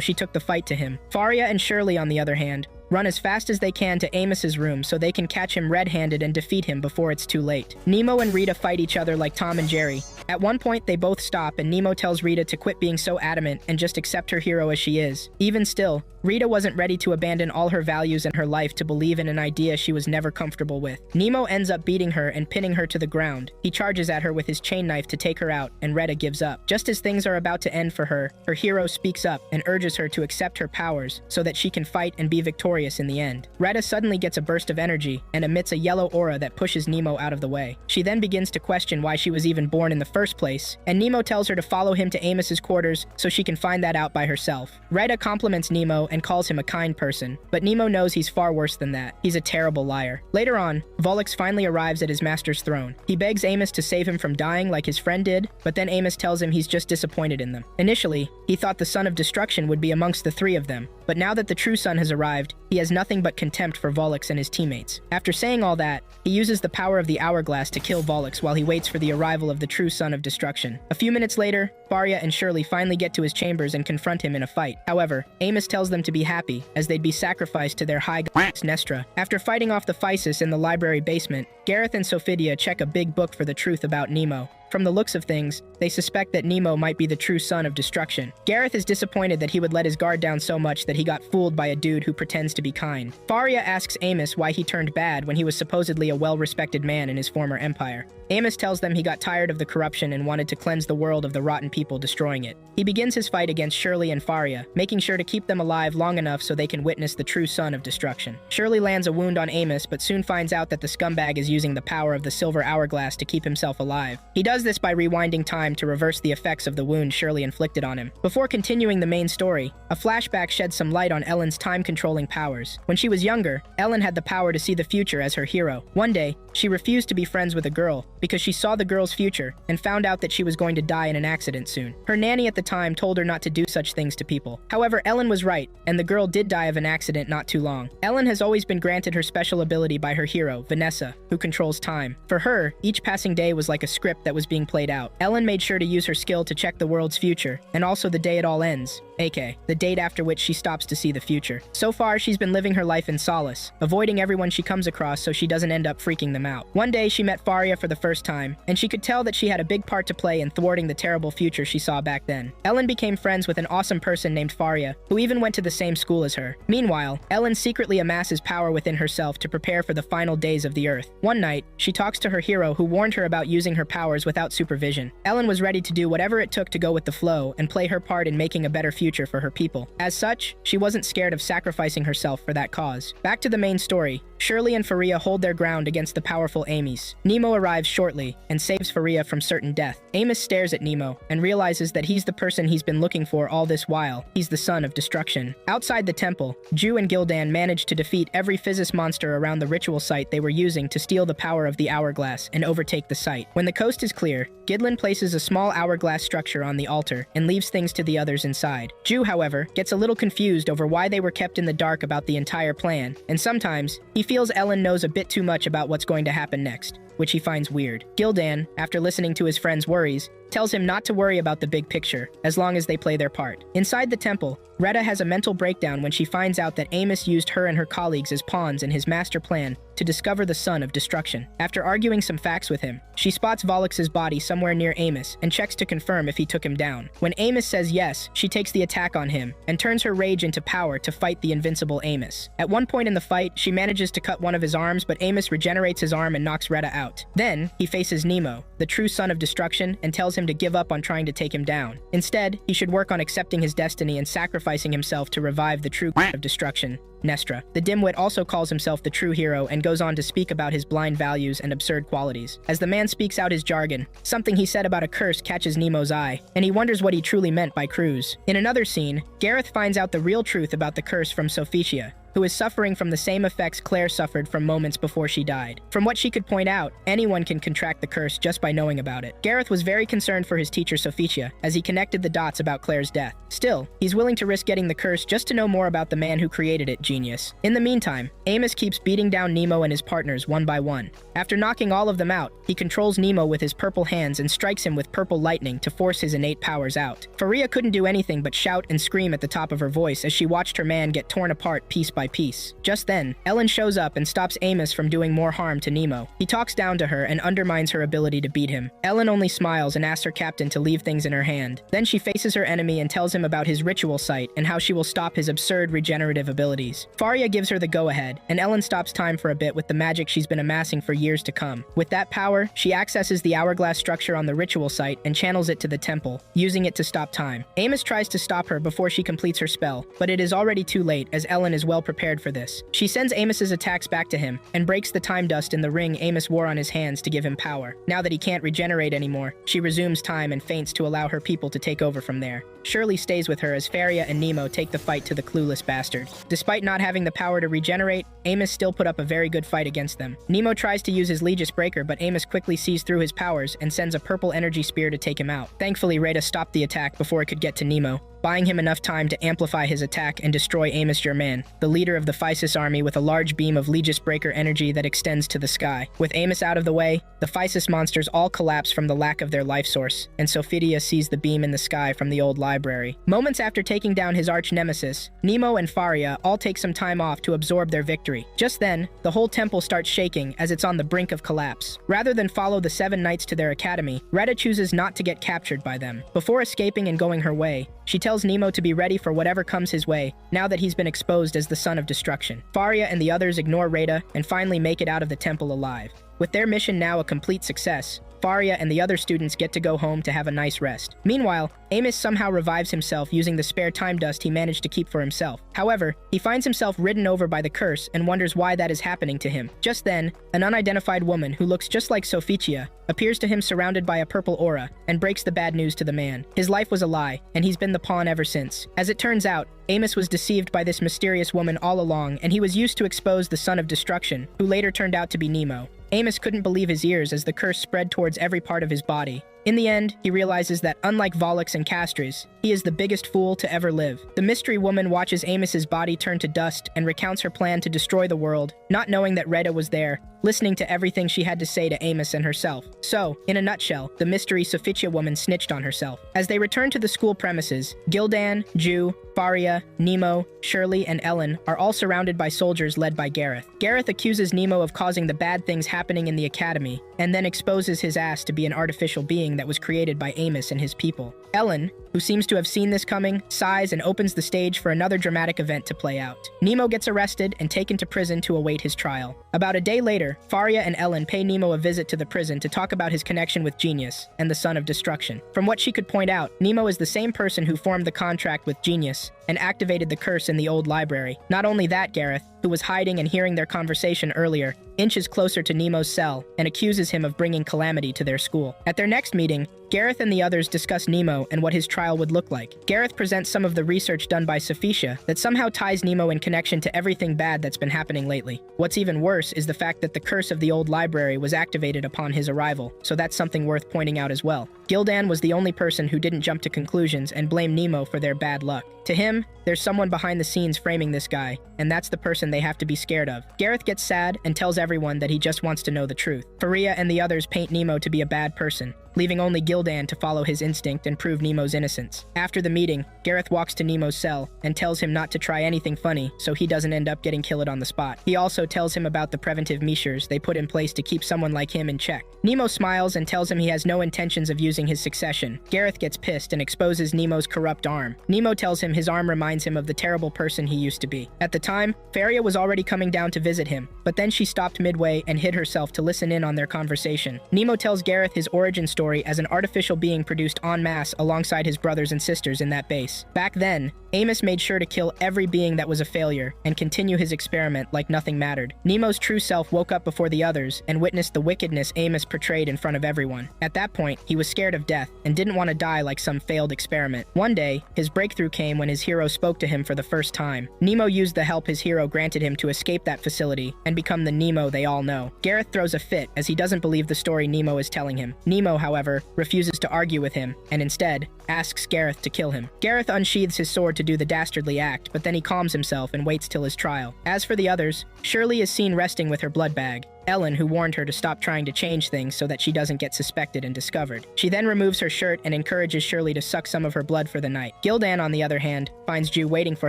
she took the fight to him. Faria and Shirley, on the other hand, run as fast as they can to Amos's room so they can catch him red-handed and defeat him before it's too late. Nemo and Rita fight each other like Tom and Jerry. At one point, they both stop and Nemo tells Rita to quit being so adamant and just accept her hero as she is. Even still, Rita wasn't ready to abandon all her values and her life to believe in an idea she was never comfortable with. Nemo ends up beating her and pinning her to the ground. He charges at her with his chain knife to take her out, and Retta gives up. Just as things are about to end for her, her hero speaks up and urges her to accept her powers so that she can fight and be victorious in the end. Retta suddenly gets a burst of energy and emits a yellow aura that pushes Nemo out of the way. She then begins to question why she was even born in the first place, and Nemo tells her to follow him to Amos's quarters so she can find that out by herself. Retta compliments Nemo and calls him a kind person, but Nemo knows he's far worse than that. He's a terrible liar. Later on, Volux finally arrives at his master's throne. He begs Amos to save him from dying like his friend did, but then Amos tells him he's just disappointed in them. Initially, he thought the Son of Destruction would be amongst the three of them, but now that the true Son has arrived, he has nothing but contempt for Volux and his teammates. After saying all that, he uses the power of the hourglass to kill Volux while he waits for the arrival of the true Son of Destruction. A few minutes later, Faria and Shirley finally get to his chambers and confront him in a fight. However, Amos tells them to be happy, as they'd be sacrificed to their high goddess Nestra. After fighting off the Physis in the library basement, Gareth and Sophidia check a big book for the truth about Nemo. From the looks of things, they suspect that Nemo might be the true Son of Destruction. Gareth is disappointed that he would let his guard down so much that he got fooled by a dude who pretends to be kind. Faria asks Amos why he turned bad when he was supposedly a well-respected man in his former empire. Amos tells them he got tired of the corruption and wanted to cleanse the world of the rotten people destroying it. He begins his fight against Shirley and Faria, making sure to keep them alive long enough so they can witness the true Son of Destruction. Shirley lands a wound on Amos, but soon finds out that the scumbag is using the power of the silver hourglass to keep himself alive. He does this by rewinding time to reverse the effects of the wound Shirley inflicted on him. Before continuing the main story, a flashback sheds some light on Ellen's time-controlling powers. When she was younger, Ellen had the power to see the future as her hero. One day, she refused to be friends with a girl because she saw the girl's future and found out that she was going to die in an accident soon. Her nanny at the time told her not to do such things to people. However, Ellen was right, and the girl did die of an accident not too long. Ellen has always been granted her special ability by her hero, Vanessa, who controls time. For her, each passing day was like a script that was being played out. Ellen made sure to use her skill to check the world's future, and also the day it all ends, aka the date after which she stops to see the future. So far, she's been living her life in solace, avoiding everyone she comes across so she doesn't end up freaking them out. One day, she met Faria for the first time, and she could tell that she had a big part to play in thwarting the terrible future she saw back then. Ellen became friends with an awesome person named Faria, who even went to the same school as her. Meanwhile, Ellen secretly amasses power within herself to prepare for the final days of the Earth. One night, she talks to her hero who warned her about using her powers without supervision. Ellen was ready to do whatever it took to go with the flow and play her part in making a better future for her people. As such, she wasn't scared of sacrificing herself for that cause. Back to the main story. Shirley and Faria hold their ground against the powerful Amos. Nemo arrives shortly and saves Faria from certain death. Amos stares at Nemo and realizes that he's the person he's been looking for all this while. He's the son of destruction. Outside the temple, Ju and Gildan manage to defeat every physis monster around the ritual site they were using to steal the power of the hourglass and overtake the site. When the coast is clear, Gidlin places a small hourglass structure on the altar and leaves things to the others inside. Ju, however, gets a little confused over why they were kept in the dark about the entire plan, and sometimes he feels Ellen knows a bit too much about what's going to happen next, which he finds weird. Gildan, after listening to his friend's worries, tells him not to worry about the big picture, as long as they play their part. Inside the temple, Retta has a mental breakdown when she finds out that Amos used her and her colleagues as pawns in his master plan to discover the son of destruction. After arguing some facts with him, she spots Vollux's body somewhere near Amos and checks to confirm if he took him down. When Amos says yes, she takes the attack on him and turns her rage into power to fight the invincible Amos. At one point in the fight, she manages to cut one of his arms, but Amos regenerates his arm and knocks Retta out. Then, he faces Nemo, the true son of destruction, and tells him to give up on trying to take him down. Instead, he should work on accepting his destiny and sacrificing himself to revive the true of destruction, Nestra. The dimwit also calls himself the true hero and goes on to speak about his blind values and absurd qualities. As the man speaks out his jargon, something he said about a curse catches Nemo's eye, and he wonders what he truly meant by cruise. In another scene, Gareth finds out the real truth about the curse from Sophicia, who is suffering from the same effects Claire suffered from moments before she died. From what she could point out, anyone can contract the curse just by knowing about it. Gareth was very concerned for his teacher Sophicia, as he connected the dots about Claire's death. Still, he's willing to risk getting the curse just to know more about the man who created it, genius. In the meantime, Amos keeps beating down Nemo and his partners one by one. After knocking all of them out, he controls Nemo with his purple hands and strikes him with purple lightning to force his innate powers out. Faria couldn't do anything but shout and scream at the top of her voice as she watched her man get torn apart piece by piece. Just then, Ellen shows up and stops Amos from doing more harm to Nemo. He talks down to her and undermines her ability to beat him. Ellen only smiles and asks her captain to leave things in her hand. Then she faces her enemy and tells him about his ritual site and how she will stop his absurd regenerative abilities. Faria gives her the go-ahead, and Ellen stops time for a bit with the magic she's been amassing for years to come. With that power, she accesses the hourglass structure on the ritual site and channels it to the temple, using it to stop time. Amos tries to stop her before she completes her spell, but it is already too late as Ellen is well prepared for this. She sends Amos's attacks back to him and breaks the time dust in the ring Amos wore on his hands to give him power. Now that he can't regenerate anymore, she resumes time and feints to allow her people to take over from there. Shirley stays with her as Faria and Nemo take the fight to the clueless bastard. Despite not having the power to regenerate, Amos still put up a very good fight against them. Nemo tries to use his Legis Breaker, but Amos quickly sees through his powers and sends a purple energy spear to take him out. Thankfully, Rita stopped the attack before it could get to Nemo, buying him enough time to amplify his attack and destroy Amos Germain, the leader of the Physis army, with a large beam of Legis Breaker energy that extends to the sky. With Amos out of the way, the Physis monsters all collapse from the lack of their life source, and Sophidia sees the beam in the sky from the old library. Moments after taking down his arch-nemesis, Nemo and Faria all take some time off to absorb their victory. Just then, the whole temple starts shaking as it's on the brink of collapse. Rather than follow the 7 knights to their academy, Retta chooses not to get captured by them. Before escaping and going her way, she tells Nemo to be ready for whatever comes his way, now that he's been exposed as the son of destruction. Faria and the others ignore Reta and finally make it out of the temple alive. With their mission now a complete success, Faria and the other students get to go home to have a nice rest. Meanwhile, Amos somehow revives himself using the spare time dust he managed to keep for himself. However, he finds himself ridden over by the curse and wonders why that is happening to him. Just then, an unidentified woman who looks just like Sophicia appears to him surrounded by a purple aura and breaks the bad news to the man. His life was a lie, and he's been the pawn ever since. As it turns out, Amos was deceived by this mysterious woman all along, and he was used to expose the son of destruction, who later turned out to be Nemo. Amos couldn't believe his ears as the curse spread towards every part of his body. In the end, he realizes that unlike Volux and Castries, he is the biggest fool to ever live. The mystery woman watches Amos's body turn to dust and recounts her plan to destroy the world, not knowing that Reta was there, listening to everything she had to say to Amos and herself. So, in a nutshell, the mystery Sophitia woman snitched on herself. As they return to the school premises, Gildan, Ju, Faria, Nemo, Shirley, and Ellen are all surrounded by soldiers led by Gareth. Gareth accuses Nemo of causing the bad things happening in the academy, and then exposes his ass to be an artificial being that was created by Amos and his people. Ellen, who seems to have seen this coming, sighs and opens the stage for another dramatic event to play out. Nemo gets arrested and taken to prison to await his trial. About a day later, Faria and Ellen pay Nemo a visit to the prison to talk about his connection with Genius and the Son of Destruction. From what she could point out, Nemo is the same person who formed the contract with Genius and activated the curse in the old library. Not only that, Gareth, who was hiding and hearing their conversation earlier, inches closer to Nemo's cell and accuses him of bringing calamity to their school. At their next meeting, Gareth and the others discuss Nemo and what his trial would look like. Gareth presents some of the research done by Sophitia that somehow ties Nemo in connection to everything bad that's been happening lately. What's even worse is the fact that the curse of the old library was activated upon his arrival, so that's something worth pointing out as well. Gildan was the only person who didn't jump to conclusions and blame Nemo for their bad luck. To him, there's someone behind the scenes framing this guy, and that's the person they have to be scared of. Gareth gets sad and tells everyone that he just wants to know the truth. Faria and the others paint Nemo to be a bad person, leaving only Gildan to follow his instinct and prove Nemo's innocence. After the meeting, Gareth walks to Nemo's cell and tells him not to try anything funny so he doesn't end up getting killed on the spot. He also tells him about the preventive measures they put in place to keep someone like him in check. Nemo smiles and tells him he has no intentions of using his succession. Gareth gets pissed and exposes Nemo's corrupt arm. Nemo tells him his arm reminds him of the terrible person he used to be. At the time, Faria was already coming down to visit him, but then she stopped midway and hid herself to listen in on their conversation. Nemo tells Gareth his origin story as an artificial being produced en masse alongside his brothers and sisters in that base. Back then, Amos made sure to kill every being that was a failure and continue his experiment like nothing mattered. Nemo's true self woke up before the others and witnessed the wickedness Amos portrayed in front of everyone. At that point, he was scared of death and didn't want to die like some failed experiment. One day, his breakthrough came when his hero spoke to him for the first time. Nemo used the help his hero granted him to escape that facility and become the Nemo they all know. Gareth throws a fit as he doesn't believe the story Nemo is telling him. Nemo, however, refuses to argue with him and instead asks Gareth to kill him. Gareth unsheathes his sword to do the dastardly act, but then he calms himself and waits till his trial. As for the others, Shirley is seen resting with her blood bag. Ellen, who warned her to stop trying to change things so that she doesn't get suspected and discovered. She then removes her shirt and encourages Shirley to suck some of her blood for the night. Gildan, on the other hand, finds Ju waiting for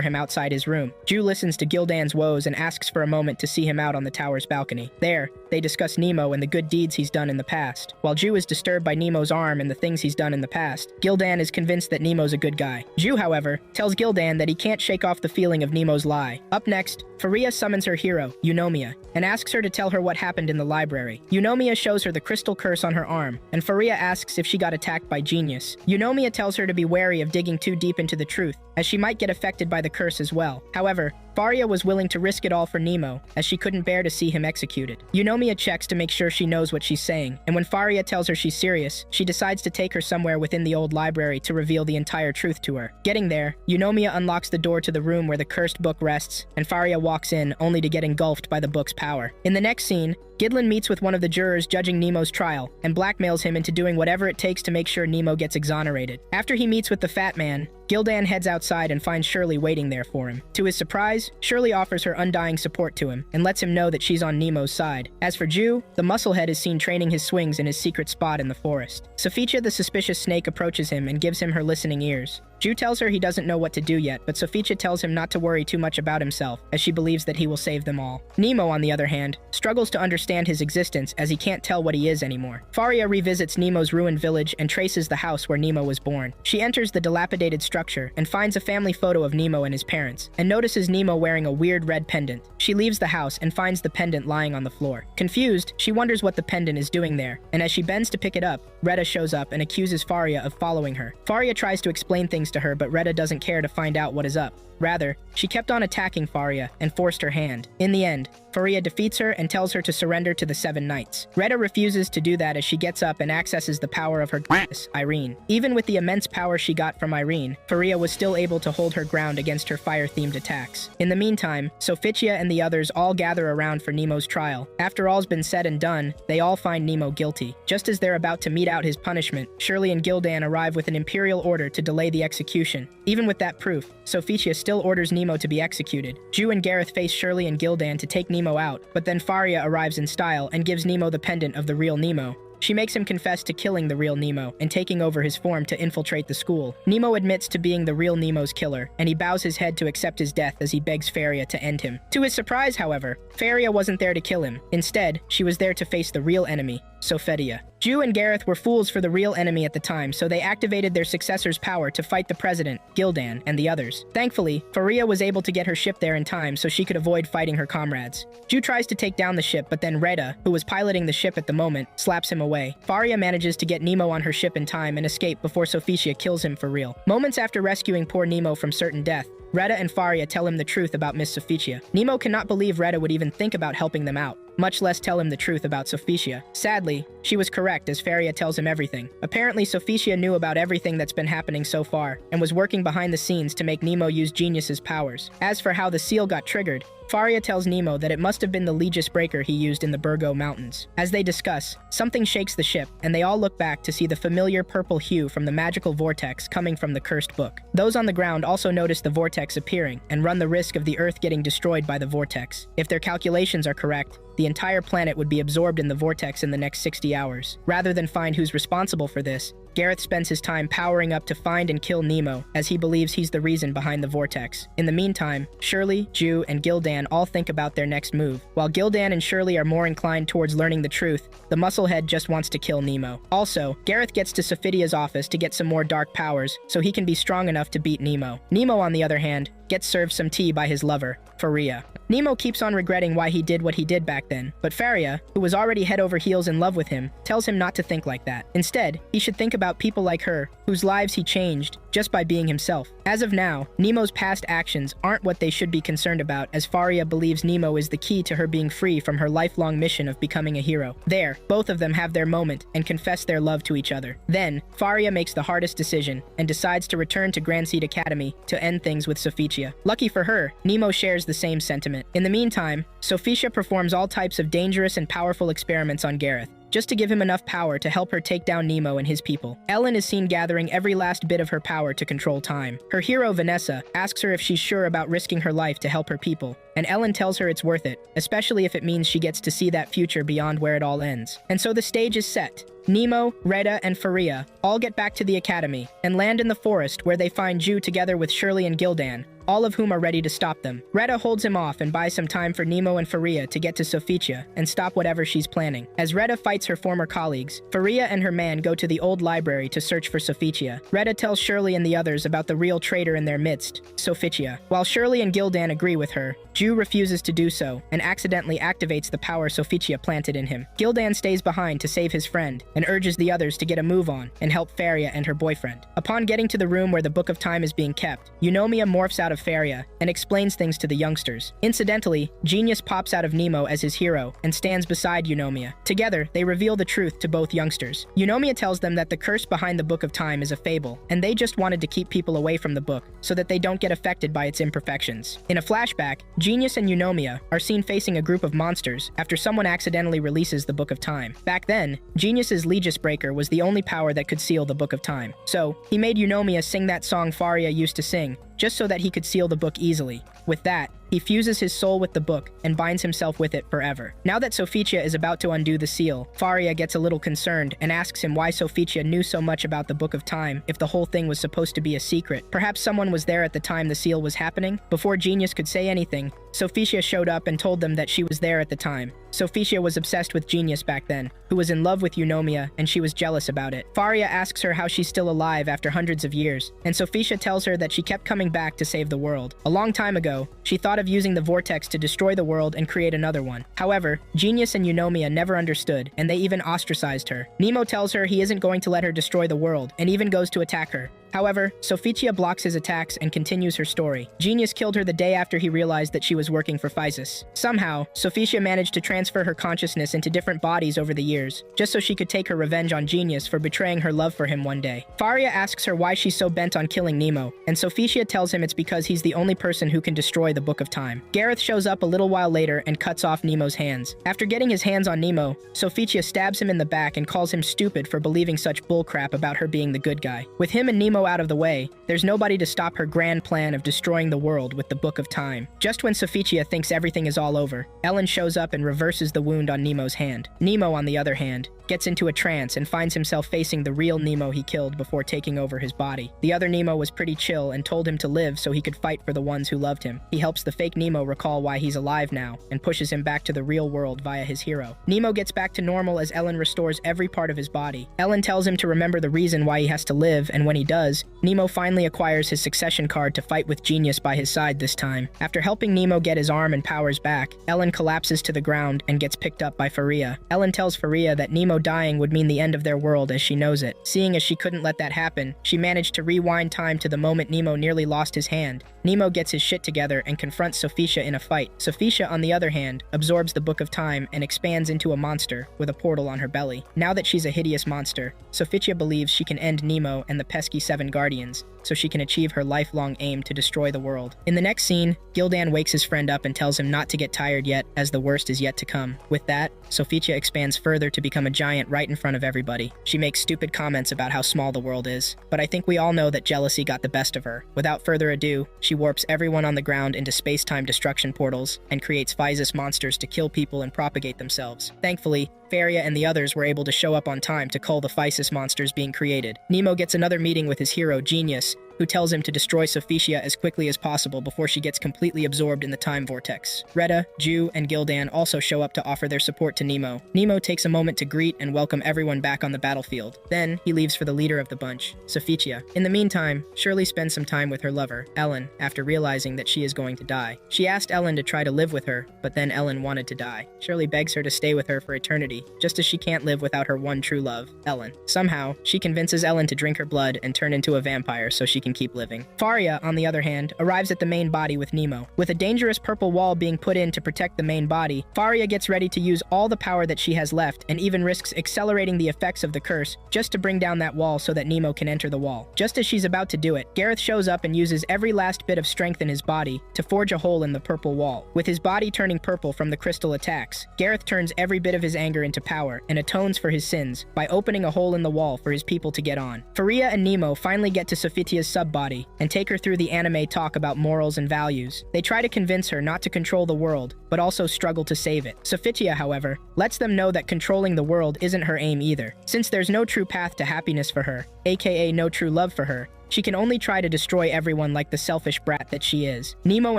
him outside his room. Ju listens to Gildan's woes and asks for a moment to see him out on the tower's balcony. There, they discuss Nemo and the good deeds he's done in the past. While Ju is disturbed by Nemo's arm and the things he's done in the past, Gildan is convinced that Nemo's a good guy. Ju, however, tells Gildan that he can't shake off the feeling of Nemo's lie. Up next, Faria summons her hero, Eunomia, and asks her to tell her what happened in the library. Eunomia shows her the crystal curse on her arm, and Faria asks if she got attacked by Genius. Eunomia tells her to be wary of digging too deep into the truth, as she might get affected by the curse as well. However, Faria was willing to risk it all for Nemo, as she couldn't bear to see him executed. Eunomia checks to make sure she knows what she's saying, and when Faria tells her she's serious, she decides to take her somewhere within the old library to reveal the entire truth to her. Getting there, Eunomia unlocks the door to the room where the cursed book rests, and Faria walks in, only to get engulfed by the book's power. In the next scene, Gidlin meets with one of the jurors judging Nemo's trial, and blackmails him into doing whatever it takes to make sure Nemo gets exonerated. After he meets with the fat man, Gildan heads outside and finds Shirley waiting there for him. To his surprise, Shirley offers her undying support to him, and lets him know that she's on Nemo's side. As for Ju, the musclehead is seen training his swings in his secret spot in the forest. Sophitia, the suspicious snake, approaches him and gives him her listening ears. Ju tells her he doesn't know what to do yet, but Sophitia tells him not to worry too much about himself, as she believes that he will save them all. Nemo, on the other hand, struggles to understand his existence as he can't tell what he is anymore. Faria revisits Nemo's ruined village and traces the house where Nemo was born. She enters the dilapidated structure and finds a family photo of Nemo and his parents, and notices Nemo wearing a weird red pendant. She leaves the house and finds the pendant lying on the floor. Confused, she wonders what the pendant is doing there, and as she bends to pick it up, Retta shows up and accuses Faria of following her. Faria tries to explain things to her, but Retta doesn't care to find out what is up. Rather, she kept on attacking Faria and forced her hand. In the end, Faria defeats her and tells her to surrender to the Seven Knights. Retta refuses to do that as she gets up and accesses the power of her goddess, Irene. Even with the immense power she got from Irene, Faria was still able to hold her ground against her fire-themed attacks. In the meantime, Sophitia and the others all gather around for Nemo's trial. After all's been said and done, they all find Nemo guilty. Just as they're about to mete out his punishment, Shirley and Gildan arrive with an imperial order to delay the execution. Even with that proof, Sophitia still orders Nemo to be executed. Ju and Gareth face Shirley and Gildan to take Nemo out, but then Faria arrives in style and gives Nemo the pendant of the real Nemo. She makes him confess to killing the real Nemo and taking over his form to infiltrate the school. Nemo admits to being the real Nemo's killer, and he bows his head to accept his death as he begs Faria to end him. To his surprise, however, Faria wasn't there to kill him. Instead, she was there to face the real enemy, Sophetia. Ju and Gareth were fools for the real enemy at the time, so they activated their successor's power to fight the president, Gildan, and the others. Thankfully, Faria was able to get her ship there in time so she could avoid fighting her comrades. Ju tries to take down the ship, but then Retta, who was piloting the ship at the moment, slaps him away. Faria manages to get Nemo on her ship in time and escape before Sophetia kills him for real. Moments after rescuing poor Nemo from certain death, Retta and Faria tell him the truth about Miss Sophetia. Nemo cannot believe Retta would even think about helping them out, much less tell him the truth about Sophetia. Sadly, she was correct as Faria tells him everything. Apparently, Sophetia knew about everything that's been happening so far, and was working behind the scenes to make Nemo use Genius's powers. As for how the seal got triggered, Faria tells Nemo that it must have been the Legis breaker he used in the Burgo Mountains. As they discuss, something shakes the ship, and they all look back to see the familiar purple hue from the magical vortex coming from the cursed book. Those on the ground also notice the vortex appearing, and run the risk of the Earth getting destroyed by the vortex. If their calculations are correct, the entire planet would be absorbed in the vortex in the next 60 hours. Rather than find who's responsible for this, Gareth spends his time powering up to find and kill Nemo, as he believes he's the reason behind the vortex. In the meantime, Shirley, Ju, and Gildan all think about their next move. While Gildan and Shirley are more inclined towards learning the truth, the musclehead just wants to kill Nemo. Also, Gareth gets to Sophitia's office to get some more dark powers, so he can be strong enough to beat Nemo. Nemo, on the other hand, gets served some tea by his lover, Faria. Nemo keeps on regretting why he did what he did back then, but Faria, who was already head over heels in love with him, tells him not to think like that. Instead, he should think about people like her, whose lives he changed just by being himself. As of now, Nemo's past actions aren't what they should be concerned about, as Faria believes Nemo is the key to her being free from her lifelong mission of becoming a hero. There, both of them have their moment and confess their love to each other. Then, Faria makes the hardest decision and decides to return to Grand Seed Academy to end things with Sophetia. Lucky for her, Nemo shares the same sentiment. In the meantime, Sophetia performs all types of dangerous and powerful experiments on Gareth, just to give him enough power to help her take down Nemo and his people. Ellen is seen gathering every last bit of her power to control time. Her hero, Vanessa, asks her if she's sure about risking her life to help her people, and Ellen tells her it's worth it, especially if it means she gets to see that future beyond where it all ends. And so the stage is set. Nemo, Retta, and Faria all get back to the academy and land in the forest where they find Ju together with Shirley and Gildan, all of whom are ready to stop them. Retta holds him off and buys some time for Nemo and Faria to get to Sophetia and stop whatever she's planning. As Retta fights her former colleagues, Faria and her man go to the old library to search for Sophetia. Retta tells Shirley and the others about the real traitor in their midst, Sophetia. While Shirley and Gildan agree with her, Ju refuses to do so and accidentally activates the power Sophetia planted in him. Gildan stays behind to save his friend and urges the others to get a move on and help Faria and her boyfriend. Upon getting to the room where the Book of Time is being kept, Eunomia morphs out of Faria and explains things to the youngsters. Incidentally, Genius pops out of Nemo as his hero and stands beside Eunomia. Together, they reveal the truth to both youngsters. Eunomia tells them that the curse behind the Book of Time is a fable, and they just wanted to keep people away from the book so that they don't get affected by its imperfections. In a flashback, Genius and Eunomia are seen facing a group of monsters after someone accidentally releases the Book of Time. Back then, Genius's Legis breaker was the only power that could seal the Book of Time. So, he made Eunomia sing that song Faria used to sing, just so that he could seal the book easily. With that, he fuses his soul with the book and binds himself with it forever. Now that Sophetia is about to undo the seal, Faria gets a little concerned and asks him why Sophetia knew so much about the Book of Time if the whole thing was supposed to be a secret. Perhaps someone was there at the time the seal was happening? Before Genius could say anything, Sophetia showed up and told them that she was there at the time. Sophetia was obsessed with Genius back then, who was in love with Eunomia, and she was jealous about it. Faria asks her how she's still alive after hundreds of years, and Sophetia tells her that she kept coming back to save the world. A long time ago, she thought of using the vortex to destroy the world and create another one. However, Genius and Eunomia never understood, and they even ostracized her. Nemo tells her he isn't going to let her destroy the world, and even goes to attack her. However, Sophetia blocks his attacks and continues her story. Genius killed her the day after he realized that she was working for Physis. Somehow, Sophetia managed to transfer her consciousness into different bodies over the years, just so she could take her revenge on Genius for betraying her love for him one day. Faria asks her why she's so bent on killing Nemo, and Sophetia tells him it's because he's the only person who can destroy the Book of Time. Gareth shows up a little while later and cuts off Nemo's hands. After getting his hands on Nemo, Sophetia stabs him in the back and calls him stupid for believing such bullcrap about her being the good guy. With him and Nemo Nemo out of the way, there's nobody to stop her grand plan of destroying the world with the Book of Time. Just when Sophitia thinks everything is all over, Ellen shows up and reverses the wound on Nemo's hand. Nemo, on the other hand, gets into a trance and finds himself facing the real Nemo he killed before taking over his body. The other Nemo was pretty chill and told him to live so he could fight for the ones who loved him. He helps the fake Nemo recall why he's alive now and pushes him back to the real world via his hero. Nemo gets back to normal as Ellen restores every part of his body. Ellen tells him to remember the reason why he has to live, and when he does, Nemo finally acquires his succession card to fight with Genius by his side this time. After helping Nemo get his arm and powers back, Ellen collapses to the ground and gets picked up by Faria. Ellen tells Faria that Nemo dying would mean the end of their world as she knows it. Seeing as she couldn't let that happen, she managed to rewind time to the moment Nemo nearly lost his hand. Nemo gets his shit together and confronts Sophitia in a fight. Sophitia, on the other hand, absorbs the Book of Time and expands into a monster with a portal on her belly. Now that she's a hideous monster, Sophitia believes she can end Nemo and the pesky 7 Guardians, so she can achieve her lifelong aim to destroy the world. In the next scene, Gildan wakes his friend up and tells him not to get tired yet, as the worst is yet to come. With that, Sophitia expands further to become a giant right in front of everybody. She makes stupid comments about how small the world is, but I think we all know that jealousy got the best of her. Without further ado, she warps everyone on the ground into space-time destruction portals and creates Physis monsters to kill people and propagate themselves. Thankfully, Faria and the others were able to show up on time to cull the Physis monsters being created. Nemo gets another meeting with his hero, Genius, who tells him to destroy Sophitia as quickly as possible before she gets completely absorbed in the time vortex. Retta, Ju, and Gildan also show up to offer their support to Nemo. Nemo takes a moment to greet and welcome everyone back on the battlefield. Then, he leaves for the leader of the bunch, Sophitia. In the meantime, Shirley spends some time with her lover, Ellen, after realizing that she is going to die. She asked Ellen to try to live with her, but then Ellen wanted to die. Shirley begs her to stay with her for eternity, just as she can't live without her one true love, Ellen. Somehow, she convinces Ellen to drink her blood and turn into a vampire so she can keep living. Faria, on the other hand, arrives at the main body with Nemo. With a dangerous purple wall being put in to protect the main body, Faria gets ready to use all the power that she has left and even risks accelerating the effects of the curse just to bring down that wall so that Nemo can enter the wall. Just as she's about to do it, Gareth shows up and uses every last bit of strength in his body to forge a hole in the purple wall. With his body turning purple from the crystal attacks, Gareth turns every bit of his anger into power and atones for his sins by opening a hole in the wall for his people to get on. Faria and Nemo finally get to Sophitia's sub-body and take her through the anime talk about morals and values. They try to convince her not to control the world, but also struggle to save it. Sophitia, however, lets them know that controlling the world isn't her aim either. Since there's no true path to happiness for her, aka no true love for her, she can only try to destroy everyone like the selfish brat that she is. Nemo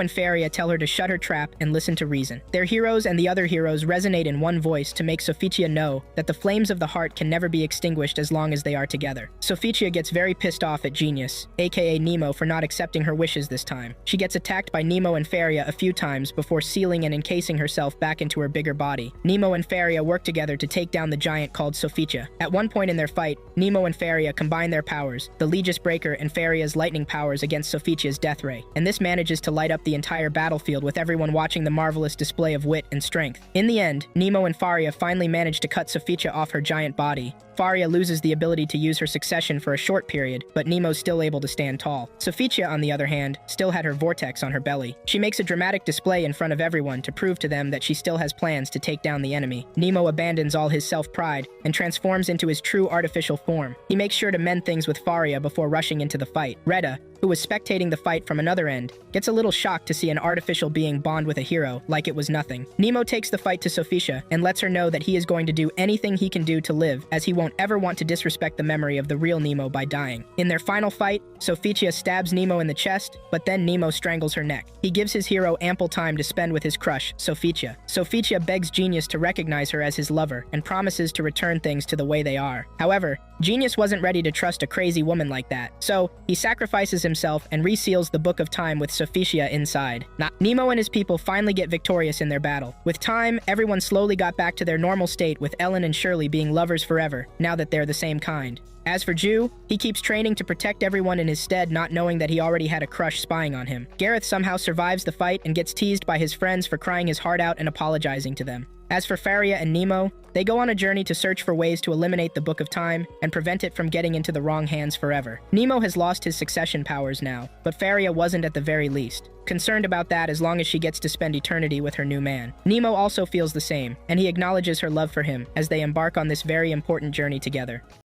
and Faria tell her to shut her trap and listen to reason. Their heroes and the other heroes resonate in one voice to make Sophitia know that the flames of the heart can never be extinguished as long as they are together. Sophitia gets very pissed off at Genius, aka Nemo, for not accepting her wishes this time. She gets attacked by Nemo and Faria a few times before sealing and encasing herself back into her bigger body. Nemo and Faria work together to take down the giant called Sophitia. At one point in their fight, Nemo and Faria combine their powers, the Legis Breaker and Faria's lightning powers against Sophitia's Death Ray, and this manages to light up the entire battlefield with everyone watching the marvelous display of wit and strength. In the end, Nemo and Faria finally manage to cut Sophitia off her giant body. Faria loses the ability to use her succession for a short period, but Nemo's still able to stand tall. Sophitia, on the other hand, still had her vortex on her belly. She makes a dramatic display in front of everyone to prove to them that she still has plans to take down the enemy. Nemo abandons all his self-pride and transforms into his true artificial form. He makes sure to mend things with Faria before rushing into the fight. Retta, who was spectating the fight from another end, gets a little shocked to see an artificial being bond with a hero like it was nothing. Nemo takes the fight to Sophitia and lets her know that he is going to do anything he can do to live, as he won't ever want to disrespect the memory of the real Nemo by dying. In their final fight, Sophitia stabs Nemo in the chest, but then Nemo strangles her neck. He gives his hero ample time to spend with his crush, Sophitia. Sophitia begs Genius to recognize her as his lover and promises to return things to the way they are. However, Genius wasn't ready to trust a crazy woman like that, so he sacrifices himself and reseals the Book of Time with Sophitia inside. Nemo and his people finally get victorious in their battle. With time, everyone slowly got back to their normal state, with Ellen and Shirley being lovers forever, now that they're the same kind. As for Ju, he keeps training to protect everyone in his stead, not knowing that he already had a crush spying on him. Gareth somehow survives the fight and gets teased by his friends for crying his heart out and apologizing to them. As for Faria and Nemo, they go on a journey to search for ways to eliminate the Book of Time and prevent it from getting into the wrong hands forever. Nemo has lost his succession powers now, but Faria wasn't at the very least. Concerned about that as long as she gets to spend eternity with her new man. Nemo also feels the same, and he acknowledges her love for him as they embark on this very important journey together.